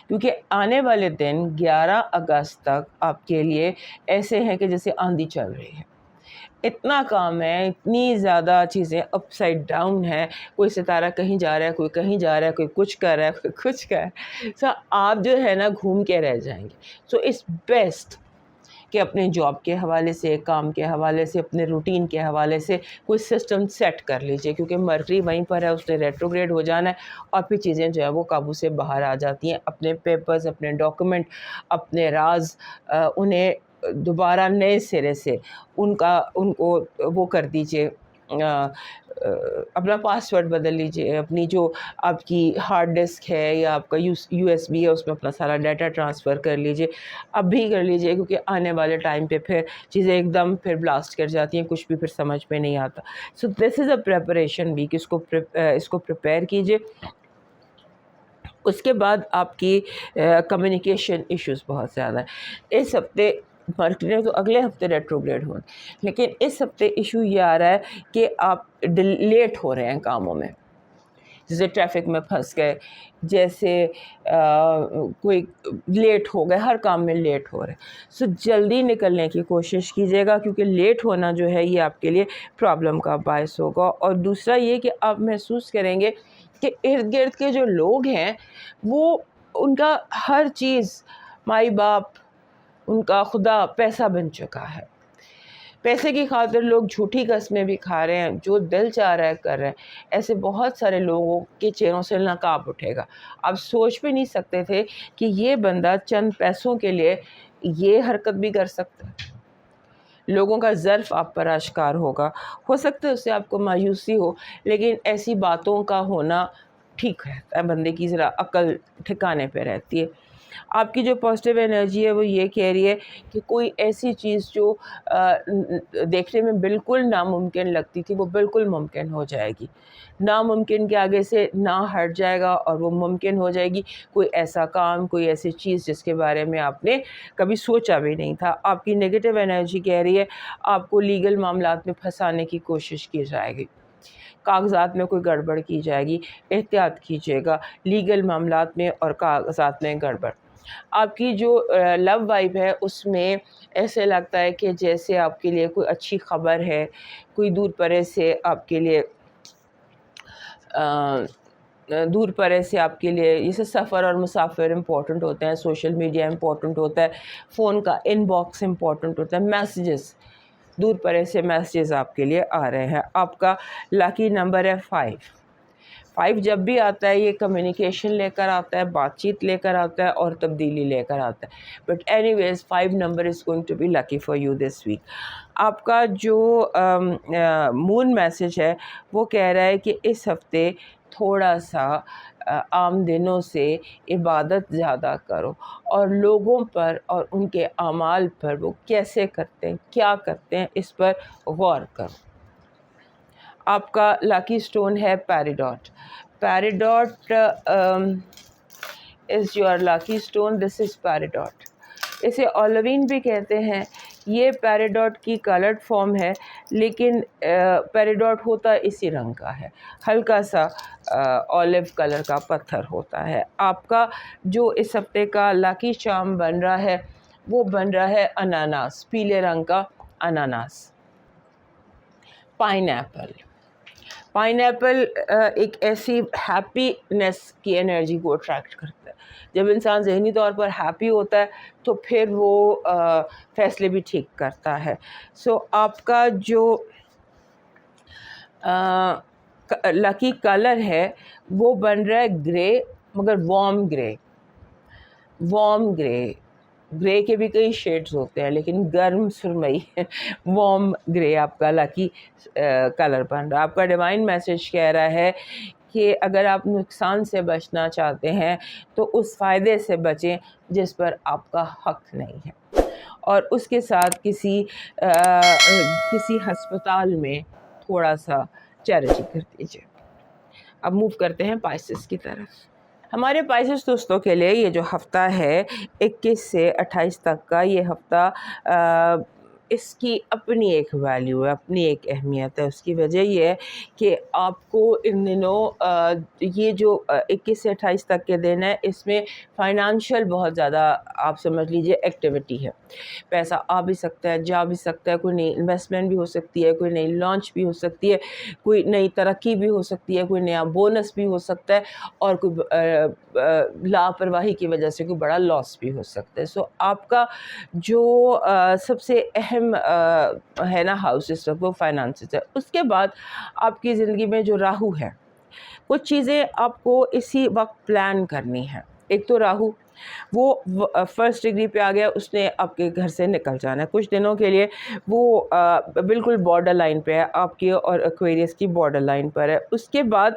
کیونکہ آنے والے دن 11 اگست تک آپ کے لیے ایسے ہیں کہ جیسے آندھی چل رہی ہے. اتنا کام ہے, اتنی زیادہ چیزیں اپ سائڈ ڈاؤن ہیں, کوئی ستارہ کہیں جا رہا ہے, کوئی کہیں جا رہا ہے, کوئی کچھ کر رہا ہے, کوئی کچھ کر رہا ہے. سو آپ جو ہے نا گھوم کے رہ جائیں گے. سو اٹس بیسٹ کہ اپنے جاب کے حوالے سے, کام کے حوالے سے, اپنے روٹین کے حوالے سے کوئی سسٹم سیٹ کر لیجئے, کیونکہ مرکری وہیں پر ہے, اس نے ریٹروگریڈ ہو جانا ہے, اور پھر چیزیں جو ہے وہ قابو سے باہر آ جاتی ہیں. اپنے پیپرز, اپنے ڈاکومنٹ, اپنے راز, انہیں دوبارہ نئے سرے سے ان کو وہ کر دیجئے, اپنا پاسورڈ بدل لیجئے, اپنی جو آپ کی ہارڈ ڈسک ہے یا آپ کا یو ایس بی ہے اس میں اپنا سارا ڈیٹا ٹرانسفر کر لیجئے, اب بھی کر لیجئے, کیونکہ آنے والے ٹائم پہ پھر چیزیں ایک دم پھر بلاسٹ کر جاتی ہیں, کچھ بھی پھر سمجھ میں نہیں آتا. سو دس از اے پریپریشن ویک, اس کو پریپیئر کیجئے. اس کے بعد آپ کی کمیونیکیشن ایشوز بہت زیادہ ہیں اس ہفتے. مرکری تو اگلے ہفتے ریٹروگریڈ ہوئے, لیکن اس ہفتے ایشو یہ آ رہا ہے کہ آپ لیٹ ہو رہے ہیں کاموں میں, جیسے ٹریفک میں پھنس گئے, جیسے کوئی لیٹ ہو گئے, ہر کام میں لیٹ ہو رہے. سو جلدی نکلنے کی کوشش کیجیے گا, کیونکہ لیٹ ہونا جو ہے یہ آپ کے لیے پرابلم کا باعث ہوگا. اور دوسرا یہ کہ آپ محسوس کریں گے کہ ارد گرد کے جو لوگ ہیں وہ ان کا ہر چیز, مائی باپ, ان کا خدا پیسہ بن چکا ہے. پیسے کی خاطر لوگ جھوٹی قسمیں بھی کھا رہے ہیں, جو دل چاہ رہا ہے کر رہے ہیں. ایسے بہت سارے لوگوں کے چہروں سے نقاب اٹھے گا. آپ سوچ بھی نہیں سکتے تھے کہ یہ بندہ چند پیسوں کے لیے یہ حرکت بھی کر سکتا ہے. لوگوں کا ظرف آپ پر آشکار ہوگا. ہو سکتا ہے اس سے آپ کو مایوسی ہو, لیکن ایسی باتوں کا ہونا ٹھیک رہتا ہے, بندے کی ذرا عقل ٹھکانے پہ رہتی ہے. آپ کی جو پازیٹیو انرجی ہے وہ یہ کہہ رہی ہے کہ کوئی ایسی چیز جو دیکھنے میں بالکل ناممکن لگتی تھی وہ بالکل ممکن ہو جائے گی. ناممکن کے آگے سے نہ ہٹ جائے گا اور وہ ممکن ہو جائے گی. کوئی ایسا کام, کوئی ایسی چیز جس کے بارے میں آپ نے کبھی سوچا بھی نہیں تھا. آپ کی نیگیٹو انرجی کہہ رہی ہے آپ کو لیگل معاملات میں پھنسانے کی کوشش کی جائے گی, کاغذات میں کوئی گڑبڑ کی جائے گی. احتیاط کیجیے گا لیگل معاملات میں اور کاغذات میں گڑبڑ. آپ کی جو لو وائب ہے اس میں ایسے لگتا ہے کہ جیسے آپ کے لیے کوئی اچھی خبر ہے, کوئی دور پرے سے آپ کے لیے جیسے سفر اور مسافر امپورٹنٹ ہوتے ہیں, سوشل میڈیا امپورٹنٹ ہوتا ہے, فون کا ان باکس امپورٹنٹ ہوتا ہے, میسیجز, دور پرے سے میسیجز آپ کے لیے آ رہے ہیں. آپ کا لاکی نمبر ہے 5 جب بھی آتا ہے یہ کمیونیکیشن لے کر آتا ہے, بات چیت لے کر آتا ہے اور تبدیلی لے کر آتا ہے. But anyways 5 number is going to be lucky for you this week. آپ کا جو مون میسج ہے وہ کہہ رہا ہے کہ اس ہفتے تھوڑا سا عام دنوں سے عبادت زیادہ کرو, اور لوگوں پر اور ان کے اعمال پر وہ کیسے کرتے ہیں, کیا کرتے ہیں, اس پر غور کرو. آپ کا لاکی سٹون ہے پیریڈاٹ. پیریڈاٹ از یور لاکی سٹون. دس از پیریڈاٹ. اسے اولوین بھی کہتے ہیں. یہ پیریڈاٹ کی کلرڈ فارم ہے, لیکن پیریڈاٹ ہوتا اسی رنگ کا ہے, ہلکا سا اولیو کلر کا پتھر ہوتا ہے. آپ کا جو اس ہفتے کا لاکی چارم بن رہا ہے وہ بن رہا ہے اناناس, پیلے رنگ کا اناناس. پائن ایپل ایک ایسی ہیپینس کی انرجی کو اٹریکٹ کرتا ہے. جب انسان ذہنی طور پر ہیپی ہوتا ہے تو پھر وہ فیصلے بھی ٹھیک کرتا ہے. سو آپ کا جو لکی کلر ہے وہ بن رہا ہے گرے، مگر وارم گرے. گرے کے بھی کئی شیڈز ہوتے ہیں لیکن گرم سرمئی وارم گرے آپ کا لکی کلر بن رہا ہے. آپ کا ڈیوائن میسج کہہ رہا ہے کہ اگر آپ نقصان سے بچنا چاہتے ہیں تو اس فائدے سے بچیں جس پر آپ کا حق نہیں ہے، اور اس کے ساتھ کسی ہسپتال میں تھوڑا سا چیریٹی کر دیجیے. اب موو کرتے ہیں پائسس کی طرف. ہمارے پائسس دوستوں کے لیے یہ جو ہفتہ ہے 21 سے 28 تک کا، یہ ہفتہ اس کی اپنی ایک ویلیو ہے، اپنی ایک اہمیت ہے. اس کی وجہ یہ ہے کہ آپ کو ان دنوں یہ جو 21 سے 28 تک کے دن ہے، اس میں فائنانشیل بہت زیادہ آپ سمجھ لیجئے ایکٹیویٹی ہے. پیسہ آ بھی سکتا ہے، جا بھی سکتا ہے، کوئی نئی انویسٹمنٹ بھی ہو سکتی ہے، کوئی نئی لانچ بھی ہو سکتی ہے، کوئی نئی ترقی بھی ہو سکتی ہے، کوئی نیا بونس بھی ہو سکتا ہے، اور کوئی لاپرواہی کی وجہ سے کوئی بڑا لاس بھی ہو سکتا ہے. سو آپ کا جو سب سے اہم ہے نا ہاؤس اس وقت وہ فائنانسز ہے. اس کے بعد آپ کی زندگی میں جو راہو ہے، کچھ چیزیں آپ کو اسی وقت پلان کرنی ہے. ایک تو راہو وہ 1st ڈگری پہ آ گیا، اس نے آپ کے گھر سے نکل جانا ہے کچھ دنوں کے لیے. وہ بالکل بارڈر لائن پہ ہے آپ کی اور ایکویریس کی بارڈر لائن پر ہے. اس کے بعد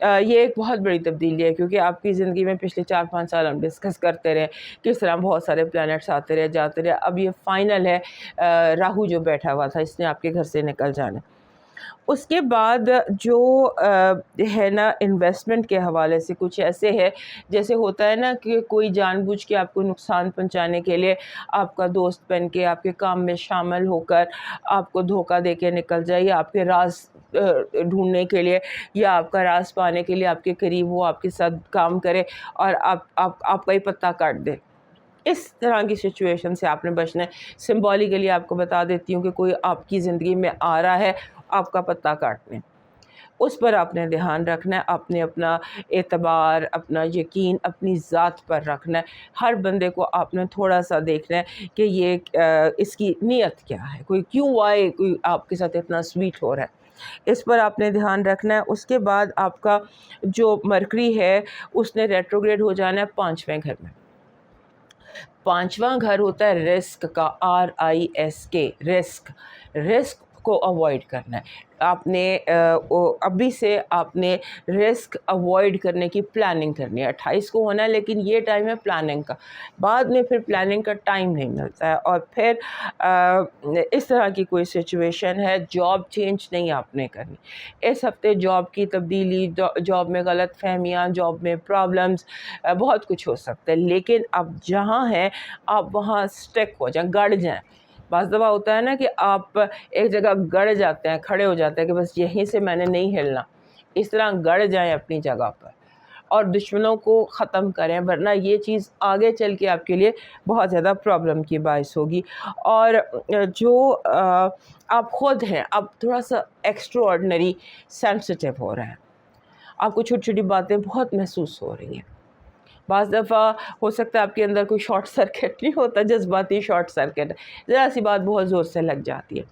یہ ایک بہت بڑی تبدیلی ہے، کیونکہ آپ کی زندگی میں پچھلے 4-5 سال ہم ڈسکس کرتے رہے کس طرح بہت سارے پلانٹس آتے رہے جاتے رہے. اب یہ فائنل ہے، راہو جو بیٹھا ہوا تھا اس نے آپ کے گھر سے نکل جانا. اس کے بعد جو ہے نا انویسٹمنٹ کے حوالے سے کچھ ایسے ہے جیسے ہوتا ہے نا کہ کوئی جان بوجھ کے آپ کو نقصان پہنچانے کے لیے آپ کا دوست بن کے آپ کے کام میں شامل ہو کر آپ کو دھوکہ دے کے نکل جائے، یا آپ کے راز ڈھونڈنے کے لیے یا آپ کا راز پانے کے لیے آپ کے قریب وہ آپ کے ساتھ کام کرے اور آپ کا ہی پتہ کاٹ دے. اس طرح کی سچویشن سے آپ نے بچنا ہے. سمبولیکلی آپ کو بتا دیتی ہوں کہ کوئی آپ کی زندگی میں آ رہا ہے آپ کا پتہ کاٹنے، اس پر آپ نے دھیان رکھنا ہے. آپ نے اپنا اعتبار، اپنا یقین اپنی ذات پر رکھنا ہے. ہر بندے کو آپ نے تھوڑا سا دیکھنا ہے کہ یہ اس کی نیت کیا ہے، کوئی کیوں آئے، کوئی آپ کے ساتھ اتنا سویٹ ہو رہا ہے، اس پر آپ نے دھیان رکھنا ہے. اس کے بعد آپ کا جو مرکری ہے اس نے ریٹروگریڈ ہو جانا ہے 5ویں گھر میں. 5واں گھر ہوتا ہے رسک کا، RISK، رسک کو اوائڈ کرنا ہے. آپ نے ابھی سے آپ نے رسک اوائڈ کرنے کی پلاننگ کرنی ہے. 28 کو ہونا ہے لیکن یہ ٹائم ہے پلاننگ کا، بعد میں پھر پلاننگ کا ٹائم نہیں ملتا ہے. اور پھر اس طرح کی کوئی سچویشن ہے، جاب چینج نہیں آپ نے کرنی اس ہفتے. جاب کی تبدیلی، جاب میں غلط فہمیاں، جاب میں پرابلمز، بہت کچھ ہو سکتا ہے، لیکن اب جہاں ہیں آپ وہاں اسٹک ہو جائیں، گڑ جائیں. بعض دفعہ ہوتا ہے نا کہ آپ ایک جگہ گڑ جاتے ہیں، کھڑے ہو جاتے ہیں کہ بس یہیں سے میں نے نہیں ہلنا. اس طرح گڑ جائیں اپنی جگہ پر اور دشمنوں کو ختم کریں، ورنہ یہ چیز آگے چل کے آپ کے لیے بہت زیادہ پرابلم کی باعث ہوگی. اور جو آپ خود ہیں آپ تھوڑا سا ایکسٹرا آرڈنری سینسٹیو ہو رہے ہیں، آپ کو چھوٹی چھوٹی باتیں بہت محسوس ہو رہی ہیں. بعض دفعہ ہو سکتا ہے آپ کے اندر کوئی شارٹ سرکٹ نہیں ہوتا، جذباتی شارٹ سرکٹ ہے، ذرا سی بات بہت زور سے لگ جاتی ہے.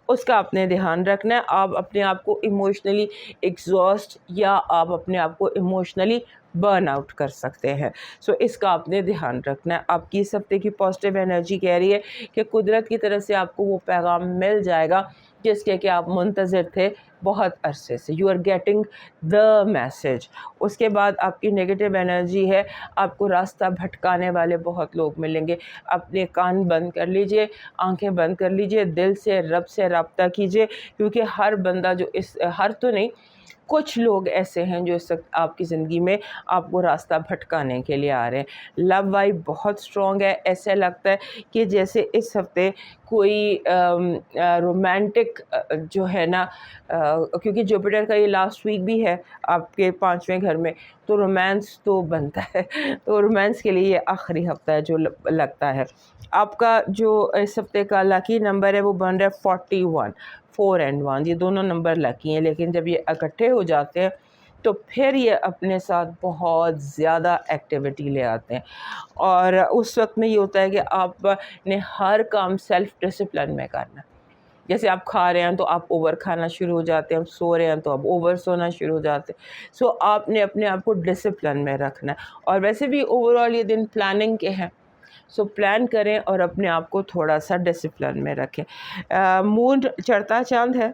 اس کا آپ نے دھیان رکھنا ہے. آپ اپنے آپ کو ایموشنلی ایگزاسٹ یا آپ اپنے آپ کو ایموشنلی برن آؤٹ کر سکتے ہیں. سو اس کا آپ نے دھیان رکھنا ہے. آپ کی اس ہفتے کی پازیٹیو انرجی کہہ رہی ہے کہ قدرت کی طرف سے آپ کو وہ پیغام مل جائے گا جس کے کہ آپ منتظر تھے بہت عرصے سے. You are getting the message. اس کے بعد آپ کی نگیٹو انرجی ہے، آپ کو راستہ بھٹکانے والے بہت لوگ ملیں گے. اپنے کان بند کر لیجئے، آنکھیں بند کر لیجئے، دل سے رب سے رابطہ کیجئے، کیونکہ ہر بندہ جو ہر تو نہیں، کچھ لوگ ایسے ہیں جو اس وقت آپ کی زندگی میں آپ کو راستہ بھٹکانے کے لیے آ رہے ہیں. لو وائب بہت اسٹرانگ ہے. ایسا لگتا ہے کہ جیسے اس ہفتے کوئی رومانٹک جو ہے نا، کیونکہ جوپیٹر کا یہ لاسٹ ویک بھی ہے آپ کے 5ویں گھر میں، تو رومانس تو بنتا ہے. تو رومانس کے لیے یہ آخری ہفتہ ہے جو لگتا ہے. آپ کا جو اس ہفتے کا لکی نمبر ہے وہ بن رہا ہے 41. 4 اور 1 یہ دونوں نمبر لکی ہیں، لیکن جب یہ اکٹھے ہو جاتے ہیں تو پھر یہ اپنے ساتھ بہت زیادہ ایکٹیویٹی لے آتے ہیں، اور اس وقت میں یہ ہوتا ہے کہ آپ نے ہر کام سیلف ڈسپلن میں کرنا ہے۔ جیسے آپ کھا رہے ہیں تو آپ اوور کھانا شروع ہو جاتے ہیں، آپ سو رہے ہیں تو آپ اوور سونا شروع ہو جاتے ہیں۔ سو آپ نے اپنے آپ کو ڈسپلن میں رکھنا ہے، اور ویسے بھی اوور آل یہ دن پلاننگ کے ہیں، سو پلان کریں اور اپنے آپ کو تھوڑا سا ڈسپلن میں رکھیں۔ مون چڑھتا چاند ہے،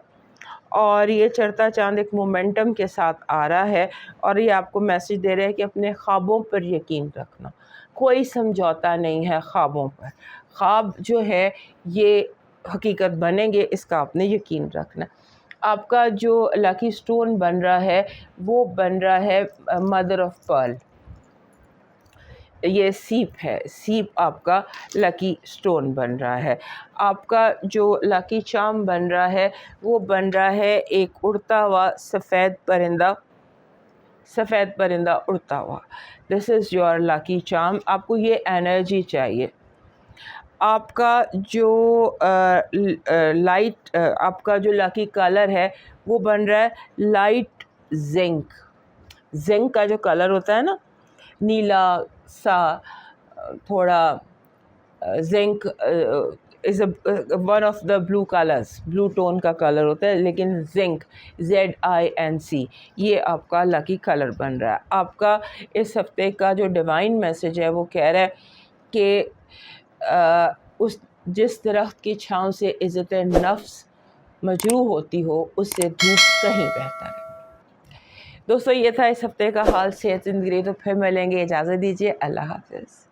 اور یہ چڑھتا چاند ایک مومنٹم کے ساتھ آ رہا ہے، اور یہ آپ کو میسج دے رہے ہیں کہ اپنے خوابوں پر یقین رکھنا، کوئی سمجھوتا نہیں ہے خوابوں پر۔ خواب جو ہے یہ حقیقت بنیں گے، اس کا آپ نے یقین رکھنا۔ آپ کا جو لکی سٹون بن رہا ہے وہ بن رہا ہے مدر آف پرل، یہ سیپ ہے، سیپ آپ کا لکی سٹون بن رہا ہے۔ آپ کا جو لکی چارم بن رہا ہے وہ بن رہا ہے ایک اڑتا ہوا سفید پرندہ، سفید پرندہ اڑتا ہوا۔ دس از یور لکی چارم۔ آپ کو یہ انرجی چاہیے۔ آپ کا جو لائٹ، آپ کا جو لکی کلر ہے وہ بن رہا ہے لائٹ زنک۔ زنک کا جو کلر ہوتا ہے نا، نیلا سا تھوڑا، zinc is one of the blue colours, blue tone کا کلر ہوتا ہے، لیکن زنک ZINC یہ آپ کا لکی کلر بن رہا ہے۔ آپ کا اس ہفتے کا جو ڈیوائن میسج ہے وہ کہہ رہا ہے کہ اس جس درخت کی چھاؤں سے عزت نفس مجروح ہوتی ہو اس سے دھوپ کہیں بہتر ہے۔ دوستو یہ تھا اس ہفتے کا حال صحت زندگی، تو پھر ملیں گے، اجازت دیجیے، اللہ حافظ۔